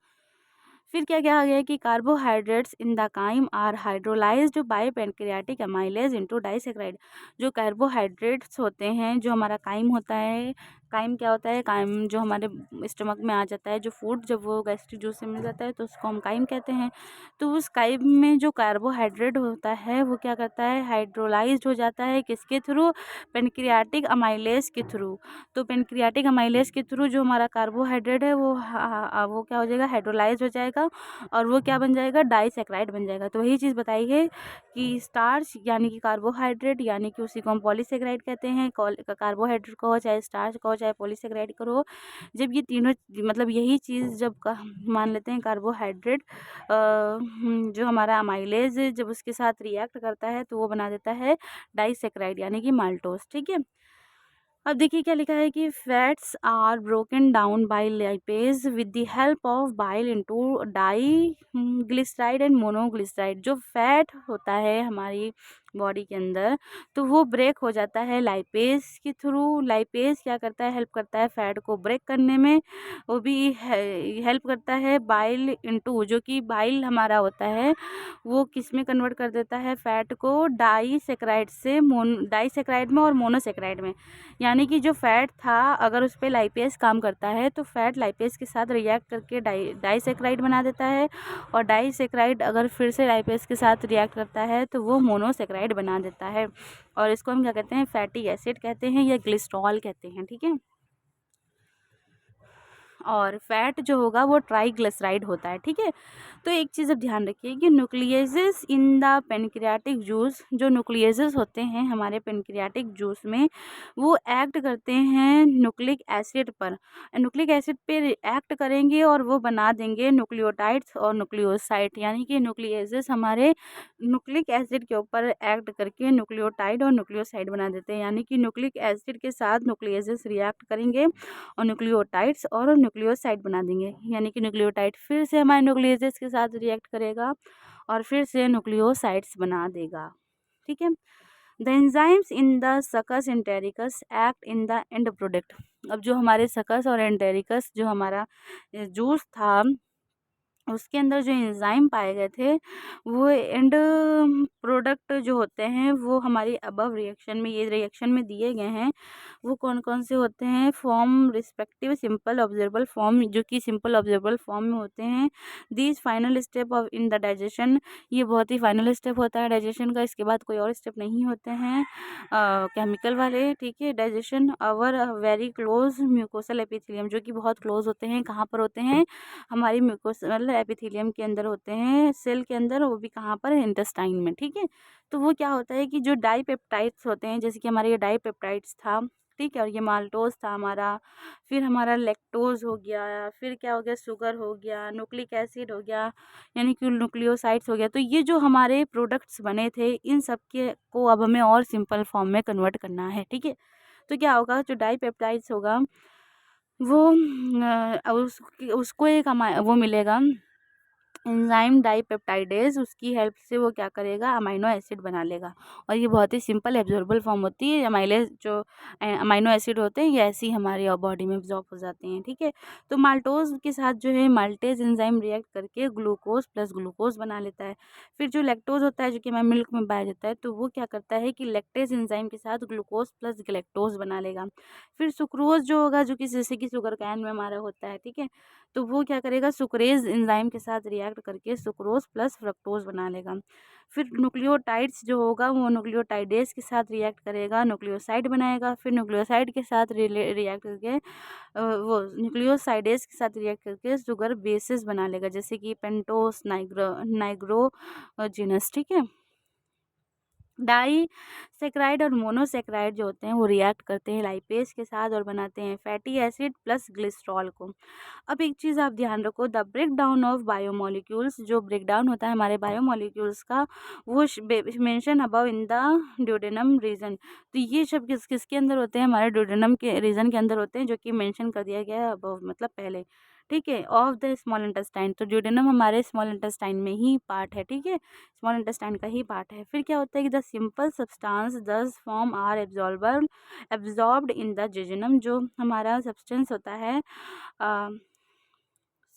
फिर क्या क्या आ गया कि carbohydrates in the chyme are hydrolysed by pancreatic amylase into disaccharide, जो कार्बोहाइड्रेट्स होते हैं, जो हमारा काइम होता है, काइम क्या होता है, काइम जो हमारे स्टमक में आ जाता है जो फूड, जब वो गैस्ट्रिक जूस से मिल जाता है तो उसको हम काइम कहते हैं। तो उस काइम में जो कार्बोहाइड्रेट होता है वो क्या करता है, हाइड्रोलाइज्ड हो जाता है किसके थ्रू, पेनक्रियाटिक अमाइलेज के थ्रू। तो पेनक्रियाटिक अमाइलेज के थ्रू जो हमारा कार्बोहाइड्रेट है वो क्या हो जाएगा, हाइड्रोलाइज हो जाएगा और वो क्या बन जाएगा, डाइसैकेराइड बन जाएगा। तो वही चीज़ बताई है कि स्टार्च यानी कि कार्बोहाइड्रेट यानी कि उसी को हम पॉलीसेकेराइड कहते हैं। कार्बोहाइड्रेट को चाहे स्टार्च को चाहे पॉलीसेकेराइड करो, जब ये तीनों मतलब यही चीज़ जब मान लेते हैं कार्बोहाइड्रेट जो हमारा अमाइलेज जब उसके साथ रिएक्ट करता है तो वो बना देता है डाइसैकेराइड यानी कि माल्टोज। ठीक है, अब देखिए क्या लिखा है कि fats are broken down by lipase with the help of bile into diglyceride and monoglyceride. जो फैट होता है हमारी बॉडी के अंदर तो वो ब्रेक हो जाता है लाइपेज के थ्रू। लाइपेज क्या करता है, हेल्प करता है फैट को ब्रेक करने में। वो भी हेल्प करता है बाइल इनटू, जो कि बाइल हमारा होता है वो किस में कन्वर्ट कर देता है, फैट को डाइसैकेराइड से डाइसैकेराइड में और मोनोसैकेराइड में। यानी कि जो फैट था अगर उस पर लाइपेज काम करता है तो फैट लाइपेज के साथ रिएक्ट करके डाइसैकेराइड बना देता है, और डाइसैकेराइड अगर फिर से लाइपेज के साथ रिएक्ट करता है तो वो मोनोसैकेराइड बना देता है। और इसको हम क्या कहते हैं, फैटी एसिड कहते हैं या ग्लिसरॉल कहते हैं। ठीक है, और फैट जो होगा वो ट्राइग्लिसराइड होता है। ठीक है, तो एक चीज़ अब ध्यान रखिए कि nucleases in the pancreatic juice, जो न्यूक्लियसेस होते हैं हमारे पेनक्रियाटिक जूस में वो एक्ट करते हैं न्यूक्लिक एसिड पर। न्यूक्लिक एसिड पे एक्ट करेंगे और वो बना देंगे न्यूक्लियोटाइड्स और न्यूक्लियोसाइड, यानी कि न्यूक्लियसेस हमारे न्यूक्लिक एसिड के ऊपर एक्ट करके न्यूक्लियोटाइड और न्यूक्लियोसाइड बना देते हैं। यानी कि न्यूक्लिक एसिड के साथ न्यूक्लियसेस रिएक्ट करेंगे और न्यूक्लियोटाइड्स और न्यूक्लियोसाइड बना देंगे। यानी कि न्यूक्लियोटाइड फिर से हमारे न्यूक्लियसेस के साथ रिएक्ट करेगा और फिर से न्यूक्लियोसाइड्स बना देगा। ठीक है, द एंजाइम्स इन द सकस entericus act in the end product. अब जो हमारे सकस और एंटेरिकस जो हमारा जूस था उसके अंदर जो एंजाइम पाए गए थे वो एंड प्रोडक्ट जो होते हैं वो हमारी अबव रिएक्शन में, ये रिएक्शन में दिए गए हैं, वो कौन कौन से होते हैं, form respective simple observable form, जो कि सिंपल ऑब्जर्वेबल फॉर्म में होते हैं। These final step of in the digestion, ये बहुत ही फाइनल स्टेप होता है डाइजेशन का, इसके बाद कोई और स्टेप नहीं होते हैं केमिकल वाले। ठीक है, digestion our very close mucosal epithelium, जो कि बहुत क्लोज होते हैं, कहाँ पर होते हैं, हमारी म्यूकोस मतलब एपिथेलियम के अंदर होते हैं, सेल के अंदर, वो भी कहाँ पर, इंटेस्टाइन में। ठीक है, तो वो क्या होता है कि जो डाइपेप्टाइड्स होते हैं, जैसे कि हमारे ये डाइपेप्टाइड्स था, ठीक है, और ये माल्टोज था हमारा, फिर हमारा लैक्टोज हो गया, फिर क्या हो गया, शुगर हो गया, न्यूक्लिक एसिड हो गया, यानी कि न्यूक्लियोसाइड्स हो गया। तो ये जो हमारे प्रोडक्ट्स बने थे इन सब के को अब हमें और सिंपल फॉर्म में कन्वर्ट करना है। ठीक है, तो क्या होगा, जो डाइपेप्टाइड्स होगा वो उसको एक वो मिलेगा एंजाइम डाइपेप्टाइडेज, उसकी हेल्प से वो क्या करेगा, अमाइनो एसिड बना लेगा। और ये बहुत ही सिंपल एब्जॉर्बल फॉर्म होती है। अमाइलेज जो अमाइनो एसिड होते हैं ये ऐसे ही हमारी बॉडी में एब्जॉर्ब हो जाते हैं। ठीक है, तो माल्टोज के साथ जो है माल्टेज एंजाइम रिएक्ट करके ग्लूकोज प्लस ग्लूकोज बना लेता है। फिर जो लैक्टोज होता है जो कि हमारे मिल्क में पाया जाता है, तो वो क्या करता है कि लैक्टेज एंजाइम के साथ ग्लूकोज प्लस गैलेक्टोज बना लेगा। फिर सुक्रोज जो होगा, जो कि जैसे कि शुगर कैन में हमारा होता है, ठीक है, तो वो क्या करेगा, सुक्रेज एंजाइम के साथ रिएक्ट करके सुक्रोज प्लस फ्रक्टोज बना लेगा। फिर न्यूक्लियोटाइड्स जो होगा वो न्यूक्लियोटाइडेज के साथ रिएक्ट करेगा, न्यूक्लियोसाइड बनाएगा। फिर न्यूक्लियोसाइड के साथ रिएक्ट करके वो न्यूक्लियोसाइडेज के साथ रिएक्ट करके शुगर बेसिस बना लेगा, जैसे कि पेंटोस नाइग्रोजिनस। ठीक है, डाइसैकेराइड और मोनोसैकेराइड जो होते हैं वो रिएक्ट करते हैं लाइपेज के साथ और बनाते हैं फैटी एसिड प्लस ग्लिसरॉल को। अब एक चीज़ आप ध्यान रखो, the break down of biomolecules, जो ब्रेक डाउन होता है हमारे बायोमोलिक्यूल्स का, वो mention above in the duodenum region. तो ये सब किसके अंदर होते हैं, हमारे ड्यूडेनम के रीजन के अंदर होते हैं, जो कि मेंशन कर दिया गया है अबव मतलब पहले। ठीक है, ऑफ द स्मॉल इंटेस्टाइन, तो ड्यूडेनम हमारे स्मॉल इंटेस्टाइन में ही पार्ट है। ठीक है, स्मॉल इंटेस्टाइन का ही पार्ट है। फिर क्या होता है कि the simple substance thus form are absorbed in the jejunum, जो हमारा सब्सटेंस होता है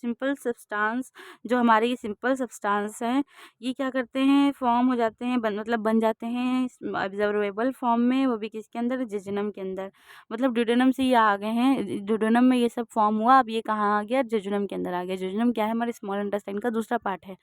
सिंपल सब्सटेंस, जो हमारे ये सिंपल सब्सटेंस हैं, ये क्या करते हैं, फॉर्म हो जाते हैं, मतलब बन जाते हैं ऑब्जर्वेबल फॉर्म में, वो भी किसके अंदर, जेजुनम के अंदर। मतलब ड्यूडेनम से ये आ गए हैं, ड्यूडेनम में ये सब फॉर्म हुआ, अब ये कहाँ आ गया, जेजुनम के अंदर आ गया। जेजुनम क्या है, हमारे स्मॉल इंटेस्टाइन का दूसरा पार्ट है।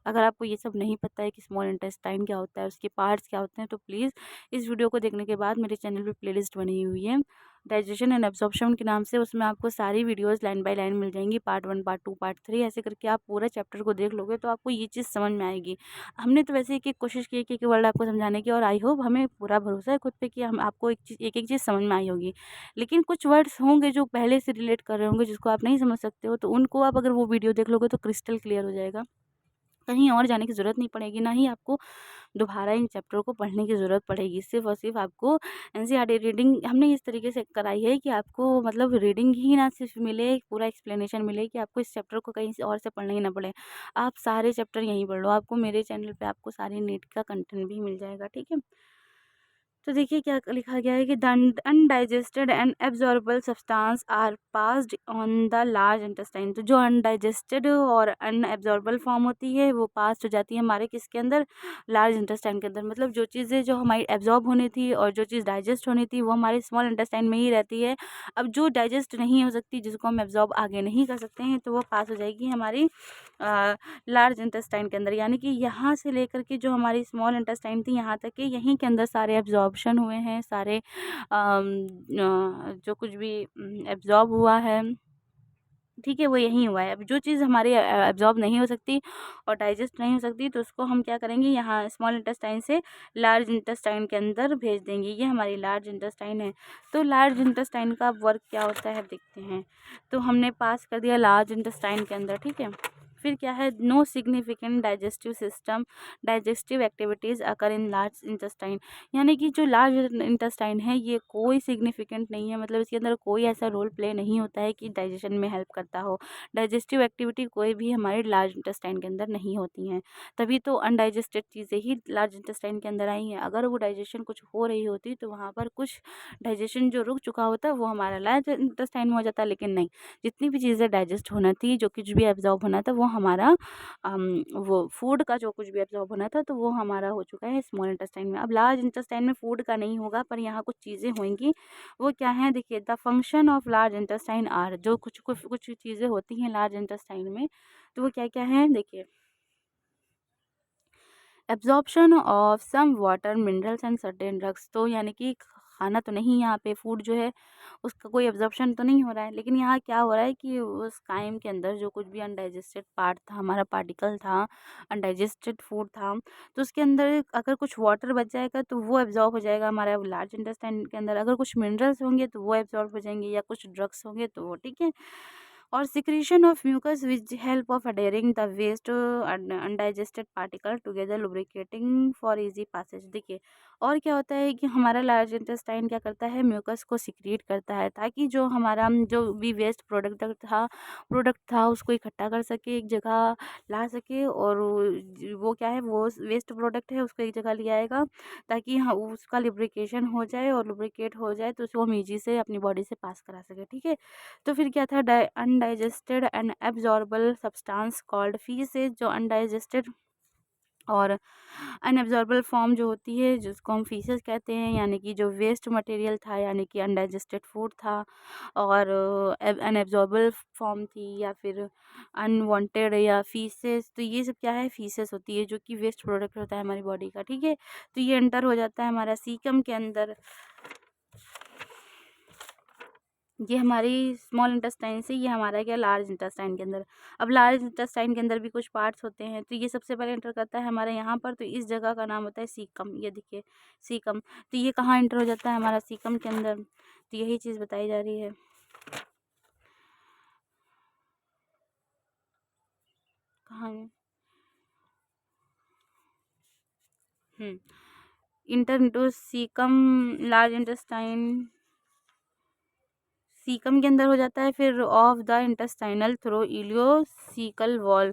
अगर आपको ये सब नहीं पता है कि स्मॉल इंटेस्टाइन क्या होता है, उसके पार्ट्स क्या होते हैं, तो प्लीज़ इस वीडियो को देखने के बाद मेरे चैनल पे प्लेलिस्ट बनी हुई है डाइजेशन एंड एब्जॉर्प्शन के नाम से, उसमें आपको सारी वीडियोस लाइन बाय लाइन मिल जाएंगी, पार्ट 1, पार्ट 2, पार्ट 3, ऐसे करके आप पूरा चैप्टर को देख लोगे तो आपको ये चीज़ समझ में आएगी। हमने तो वैसे एक एक कोशिश की है कि एक वर्ड आपको समझाने की, और आई होप, हमें पूरा भरोसा है खुद पे कि हम आपको एक एक चीज़ समझ में आई होगी। लेकिन कुछ वर्ड्स होंगे जो पहले से रिलेट कर रहे होंगे, जिसको आप नहीं समझ सकते हो, तो उनको आप अगर वो वीडियो देख लोगे तो क्रिस्टल क्लियर हो जाएगा। कहीं और जाने की ज़रूरत नहीं पड़ेगी, ना ही आपको दोबारा इन चैप्टर को पढ़ने की ज़रूरत पड़ेगी। सिर्फ़ और सिर्फ़ आपको एनसीईआरटी रीडिंग हमने इस तरीके से कराई है कि आपको मतलब रीडिंग ही ना सिर्फ़ मिले, पूरा एक्सप्लेनेशन मिले, कि आपको इस चैप्टर को कहीं से और से पढ़ना ही ना पड़े। आप सारे चैप्टर यहीं पढ़ लो, आपको मेरे चैनल पे आपको सारी नीट का कंटेंट भी मिल जाएगा, ठीक है? तो देखिए क्या लिखा गया है कि the undigested and absorbable substance are passed on the large intestine. तो जो अनडाइजेस्टेड और अनएब्जॉर्बल फॉर्म होती है वो पास हो जाती है हमारे किसके अंदर, लार्ज इंटेस्टाइन के अंदर। मतलब जो चीज़ें जो हमारी एब्जॉर्ब होनी थी और जो चीज़ डाइजेस्ट होनी थी वो हमारे स्मॉल इंटेस्टाइन में ही रहती है। अब जो डाइजेस्ट नहीं हो सकती, जिसको हम एब्जॉर्ब आगे नहीं कर सकते हैं, तो वो पास हो जाएगी हमारी लार्ज इंटेस्टाइन के अंदर। यानी कि यहाँ से लेकर के जो हमारी स्मॉल इंटेस्टाइन थी यहाँ तक के, यहीं के अंदर सारे एब्जॉर्प्शन हुए हैं, सारे जो कुछ भी एब्जॉर्ब हुआ है, ठीक है, वो यहीं हुआ है। अब जो चीज़ हमारी एब्जॉर्ब नहीं हो सकती और डाइजेस्ट नहीं हो सकती, तो उसको हम क्या करेंगे, यहाँ स्मॉल इंटेस्टाइन से लार्ज इंटेस्टाइन के अंदर भेज देंगे। ये हमारी लार्ज इंटेस्टाइन है। तो लार्ज इंटेस्टाइन का वर्क क्या होता है, देखते हैं। तो हमने पास कर दिया लार्ज इंटेस्टाइन के अंदर, ठीक है। फिर क्या है, no significant digestive system digestive activities occur in large intestine. यानी कि जो लार्ज इंटेस्टाइन है ये कोई सिग्निफिकेंट नहीं है, मतलब इसके अंदर कोई ऐसा रोल प्ले नहीं होता है कि डाइजेशन में हेल्प करता हो। डाइजेस्टिव एक्टिविटी कोई भी हमारे लार्ज इंटेस्टाइन के अंदर नहीं होती हैं। तभी तो अनडाइजेस्टेड चीज़ें ही लार्ज इंटेस्टाइन के अंदर आई हैं। अगर वो डाइजेशन कुछ हो रही होती तो वहाँ पर कुछ डाइजेशन जो रुक चुका होता वो हमारा लार्ज इंटेस्टाइन में हो जाता, लेकिन नहीं, जितनी भी चीज़ें डाइजेस्ट होना थी, जो कुछ भी एब्जॉर्ब होना था, वो हमारा वो फूड का जो कुछ भी एब्जॉर्ब होना था, तो वो हमारा हो चुका है स्मॉल इंटेस्टाइन में। अब लार्ज इंटेस्टाइन में फूड का नहीं होगा, पर यहाँ कुछ चीज़ें होंगी। वो क्या है, देखिए, the function of large intestine are, जो कुछ कुछ कुछ चीज़ें होती हैं लार्ज इंटेस्टाइन में, तो वो क्या क्या है, देखिए, absorption of some water minerals and certain drugs. तो यानी कि खाना तो नहीं, यहाँ पे फूड जो है उसका कोई एब्जॉर्प्शन तो नहीं हो रहा है, लेकिन यहाँ क्या हो रहा है कि उस काइम के अंदर जो कुछ भी अनडाइजेस्टेड पार्ट था, हमारा पार्टिकल था, अनडाइजेस्टेड फूड था, तो उसके अंदर अगर कुछ वाटर बच जाएगा तो वो एब्जॉर्ब हो जाएगा हमारा लार्ज इंटेस्टाइन के अंदर। अगर कुछ मिनरल्स होंगे तो वो एब्जॉर्ब हो जाएंगे, या कुछ ड्रग्स होंगे तो वो, ठीक है। और secretion of mucus which help of adhering the waste undigested particle together lubricating for easy passage. देखिए, और क्या होता है कि हमारा लार्ज इंटेस्टाइन क्या करता है, म्यूकस को सिक्रीट करता है, ताकि जो हमारा जो भी वेस्ट प्रोडक्ट था उसको इकट्ठा कर सके, एक जगह ला सके, और वो क्या है, वो वेस्ट प्रोडक्ट है उसको एक जगह ले आएगा, ताकि हाँ उसका लुब्रिकेशन हो जाए, और लुब्रिकेट हो जाए तो उसको हम ईजी से अपनी बॉडी से पास करा सके, ठीक है। तो फिर क्या था, undigested and absorbable substance called faeces, जो अनडाइजेस्टेड और अनएब्जॉर्बल फॉर्म जो होती है, जिसको हम फीसेस कहते हैं, यानी कि जो वेस्ट मटेरियल था, यानी कि अनडाइजेस्टेड फूड था, और अनएब्जॉर्बल फॉर्म थी, या फिर अनवांटेड या फीसेस, तो ये सब क्या है, फीसेस होती है, जो कि वेस्ट प्रोडक्ट होता है हमारी बॉडी का, ठीक है। तो ये एंटर हो जाता है हमारा सीकम के अंदर। ये हमारी स्मॉल इंटेस्टाइन से, ये हमारा क्या, लार्ज इंटेस्टाइन के अंदर। अब लार्ज इंटेस्टाइन के अंदर भी कुछ पार्ट्स होते हैं, तो ये सबसे पहले एंटर करता है हमारे यहाँ पर, तो इस जगह का नाम होता है सीकम। ये देखिए, सीकम। तो ये कहाँ एंटर हो जाता है, हमारा सीकम के अंदर। तो यही चीज़ बताई जा रही है। कहाँ है, enter into caecum, large intestine, caecum के अंदर हो जाता है, फिर of the intestinal through ileocaecal wall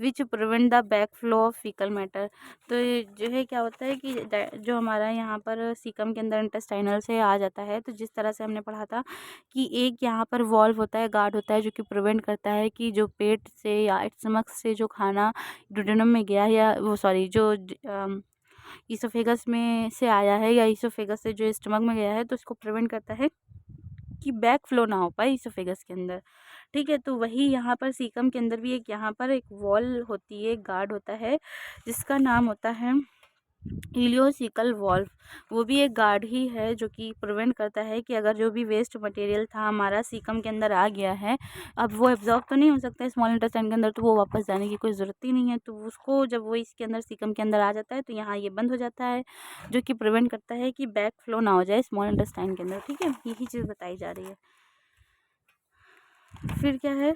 which prevent the back flow of faecal matter. तो ये जो है क्या होता है कि जो हमारा यहाँ पर सीकम के अंदर इंटेस्टाइनल से आ जाता है, तो जिस तरह से हमने पढ़ा था कि एक यहाँ पर वॉल्व होता है, गार्ड होता है, जो कि प्रिवेंट करता है कि जो पेट से या स्टमक से जो खाना ड्यूडेनम में गया है, या वो सॉरी जो ईसोफेगस में से आया है या ईसोफेगस से जो स्टमक में गया है, तो उसको प्रिवेंट करता है कि बैक फ्लो ना हो पाए ईसोफेगस के अंदर। ठीक है, तो वही यहाँ पर सीकम के अंदर भी एक यहाँ पर एक वॉल होती है, एक गार्ड होता है, जिसका नाम होता है इलियोसिकल वॉल्व। वो भी एक गार्ड ही है जो कि प्रिवेंट करता है कि अगर जो भी वेस्ट मटेरियल था हमारा सीकम के अंदर आ गया है, अब वो एब्जॉर्ब तो नहीं हो सकता है स्मॉल इंटेस्टाइन के अंदर, तो वो वापस जाने की कोई ज़रूरत ही नहीं है। तो उसको जब वो इसके अंदर सीकम के अंदर आ जाता है तो यहाँ ये बंद हो जाता है, जो कि प्रिवेंट करता है कि बैक फ्लो ना हो जाए स्मॉल इंटेस्टाइन के अंदर। ठीक है, यही चीज़ बताई जा रही है। फिर क्या है,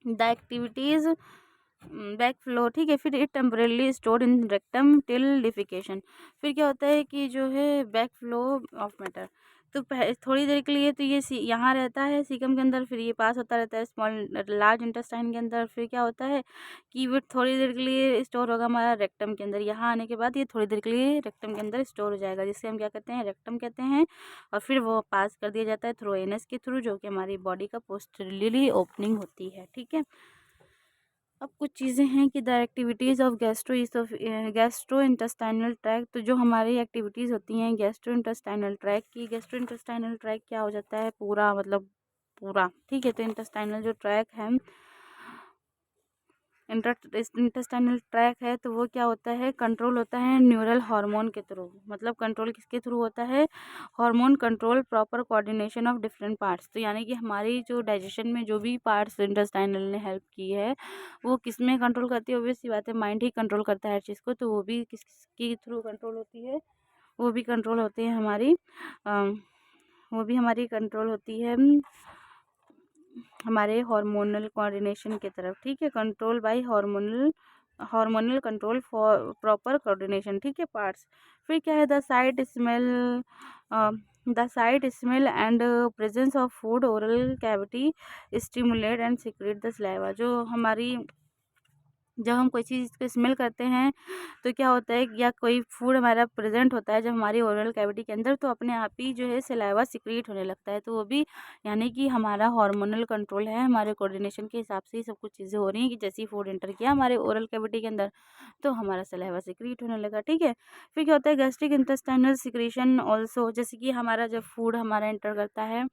द एक्टिविटीज़ बैक फ्लो। ठीक है, फिर it temporarily store in rectum till defecation. फिर क्या होता है कि जो है बैक फ्लो ऑफ मैटर, तो थोड़ी देर के लिए तो ये यहाँ रहता है सीकम के अंदर, फिर ये पास होता रहता है स्मॉल लार्ज इंटेस्टाइन के अंदर। फिर क्या होता है कि वो थोड़ी देर के लिए स्टोर होगा हमारा रेक्टम के अंदर, यहाँ आने के बाद ये थोड़ी देर के लिए रेक्टम के अंदर स्टोर हो जाएगा, जिससे हम क्या कहते हैं, रेक्टम कहते हैं। और फिर वो पास कर दिया जाता है थ्रू एनस के थ्रू, जो कि हमारी बॉडी का पोस्टीरियरली ओपनिंग होती है। ठीक है, अब कुछ चीज़ें हैं कि the activities of gastro intestinal tract. तो जो हमारी एक्टिविटीज़ होती हैं गैस्ट्रो इंटेस्टाइनल ट्रैक की, गैस्ट्रो इंटेस्टाइनल ट्रैक क्या हो जाता है, पूरा मतलब पूरा। ठीक है, तो इंटेस्टाइनल जो ट्रैक है, इंटेस्टाइनल ट्रैक है, तो वो क्या होता है, कंट्रोल होता है न्यूरल हार्मोन के थ्रू। मतलब कंट्रोल किसके थ्रू होता है, hormone control proper coordination of different parts. तो यानी कि हमारी जो डाइजेशन में जो भी पार्ट्स इंटेस्टाइनल ने हेल्प की है, वो किस में कंट्रोल करती है, ऑब्वियस सी बात है, माइंड ही कंट्रोल करता है हर चीज़ को। तो वो भी किसके थ्रू कंट्रोल होती है, वो भी कंट्रोल होती है हमारी वो भी हमारी कंट्रोल होती है हमारे हार्मोनल कोऑर्डिनेशन की तरफ। ठीक है, control by hormonal control for proper coordination. ठीक है, पार्ट्स। फिर क्या है, the sight smell and presence of food oral cavity stimulate and secrete the saliva. जो हमारी जब हम कोई चीज़ को स्मेल करते हैं तो क्या होता है, या कोई फूड हमारा प्रेजेंट होता है जब हमारी ओरल कैविटी के अंदर, तो अपने आप ही जो है सलाइवा सिक्रीट होने लगता है। तो वो भी यानी कि हमारा हार्मोनल कंट्रोल है, हमारे कोऑर्डिनेशन के हिसाब से ही सब कुछ चीज़ें हो रही हैं कि जैसे ही फूड एंटर किया हमारे ओरल कैविटी के अंदर तो हमारा सलाइवा सिक्रीट होने लगा। ठीक है, फिर क्या होता है, गैस्ट्रिक इंटेस्टाइनल सिक्रीशन ऑल्सो। जैसे कि हमारा जब फूड हमारा एंटर करता है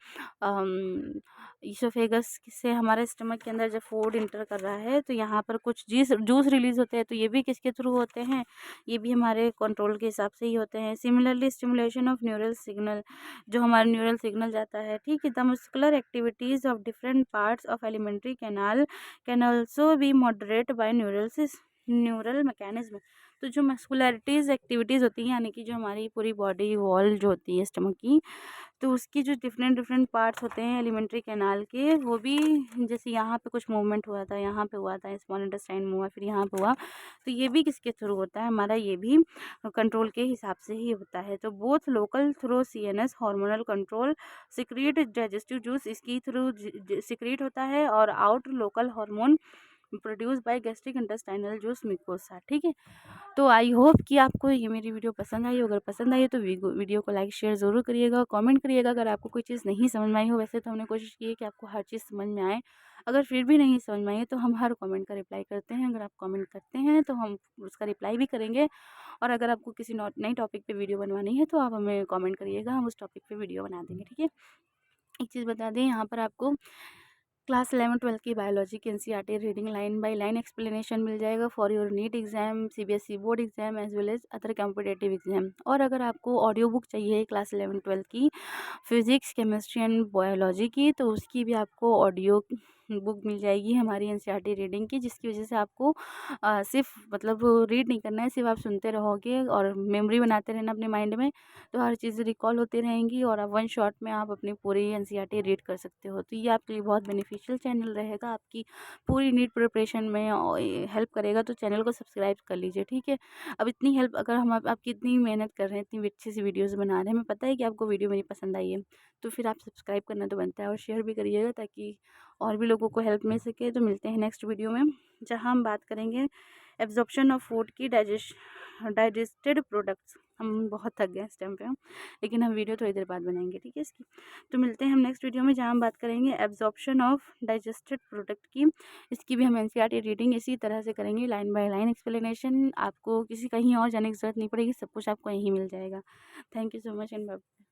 ईसोफेगस से हमारे स्टमक के अंदर जब फूड इंटर कर रहा है, तो यहाँ पर कुछ जूस रिलीज होते हैं, तो ये भी किसके थ्रू होते हैं, ये भी हमारे कंट्रोल के हिसाब से ही होते हैं। Similarly stimulation of neural signal, जो हमारा न्यूरल सिग्नल जाता है। ठीक है, the muscular activities of different parts of alimentary canal can also be moderate by neural mechanism. तो जो मस्कुलरिटीज़ एक्टिविटीज़ होती हैं, यानी कि जो हमारी पूरी बॉडी वॉल जो होती है स्टमक की, तो उसकी जो डिफरेंट डिफरेंट पार्ट्स होते हैं एलिमेंट्री कैनाल के, वो भी जैसे यहाँ पे कुछ मूवमेंट हुआ था, यहाँ पे हुआ था, स्मॉल इंटेस्टाइन में हुआ, फिर यहाँ पे हुआ, तो ये भी किसके थ्रू होता है हमारा, ये भी कंट्रोल के हिसाब से ही होता है। तो both local through CNS hormonal control, secrete digestive juice इसकी थ्रू सिक्रीट होता है, और out local hormone produce by gastric intestinal juice mucosa. ठीक है, तो आई होप कि आपको ये मेरी वीडियो पसंद आई। अगर पसंद आई है तो वीडियो को लाइक शेयर ज़रूर करिएगा, कमेंट करिएगा अगर आपको कोई चीज़ नहीं समझ में आई हो। वैसे तो हमने कोशिश की है कि आपको हर चीज़ समझ में आए, अगर फिर भी नहीं समझ में आई है तो हम हर कमेंट का रिप्लाई करते हैं। अगर आप कमेंट करते हैं तो हम उसका रिप्लाई भी करेंगे, और अगर आपको किसी नई टॉपिक पे वीडियो बनवानी है तो आप हमें कमेंट करिएगा, हम उस टॉपिक पे वीडियो बना देंगे। ठीक है, एक चीज़ बता दें, यहाँ पर आपको क्लास 11-12 की बायोलॉजी की NCERT reading line by line explanation मिल जाएगा for your NEET exam, CBSE board exam as well as other competitive exam. और अगर आपको ऑडियो बुक चाहिए क्लास 11-12 की फिजिक्स केमिस्ट्री एंड बायोलॉजी की, तो उसकी भी आपको ऑडियो बुक मिल जाएगी हमारी एनसीईआरटी रीडिंग की, जिसकी वजह से आपको सिर्फ मतलब रीड नहीं करना है, सिर्फ आप सुनते रहोगे और मेमोरी बनाते रहना अपने माइंड में, तो हर चीज़ रिकॉल होती रहेंगी और आप वन शॉट में आप अपनी पूरी एनसीईआरटी रीड कर सकते हो। तो ये आपके लिए बहुत बेनिफिशियल चैनल रहेगा, आपकी पूरी नीट प्रिपरेशन में हेल्प करेगा। तो चैनल को सब्सक्राइब कर लीजिए, ठीक है। अब इतनी हेल्प अगर हम आपकी इतनी मेहनत कर रहे हैं, इतनी अच्छी सी वीडियोज़ बना रहे हैं, हमें पता है कि आपको वीडियो मेरी पसंद आई है, तो फिर आप सब्सक्राइब करना तो बनता है और शेयर भी करिएगा, ताकि और भी लोगों को हेल्प मिल सके। तो मिलते हैं नेक्स्ट वीडियो में, जहाँ हम बात करेंगे एब्जॉर्प्शन ऑफ फूड की डाइजेस्टेड प्रोडक्ट्स। हम बहुत थक गए इस टाइम पे हम, लेकिन हम वीडियो थोड़ी देर बाद बनाएंगे, ठीक है इसकी। तो मिलते हैं हम नेक्स्ट वीडियो में, जहाँ हम बात करेंगे एब्जॉर्प्शन ऑफ डाइजेस्टेड प्रोडक्ट की। इसकी भी हम एनसीईआरटी रीडिंग इसी तरह से करेंगे, लाइन बाय लाइन एक्सप्लेनेशन। आपको किसी कहीं और जाने की ज़रूरत नहीं पड़ेगी, सब कुछ आपको यहीं मिल जाएगा। Thank you so much and bye.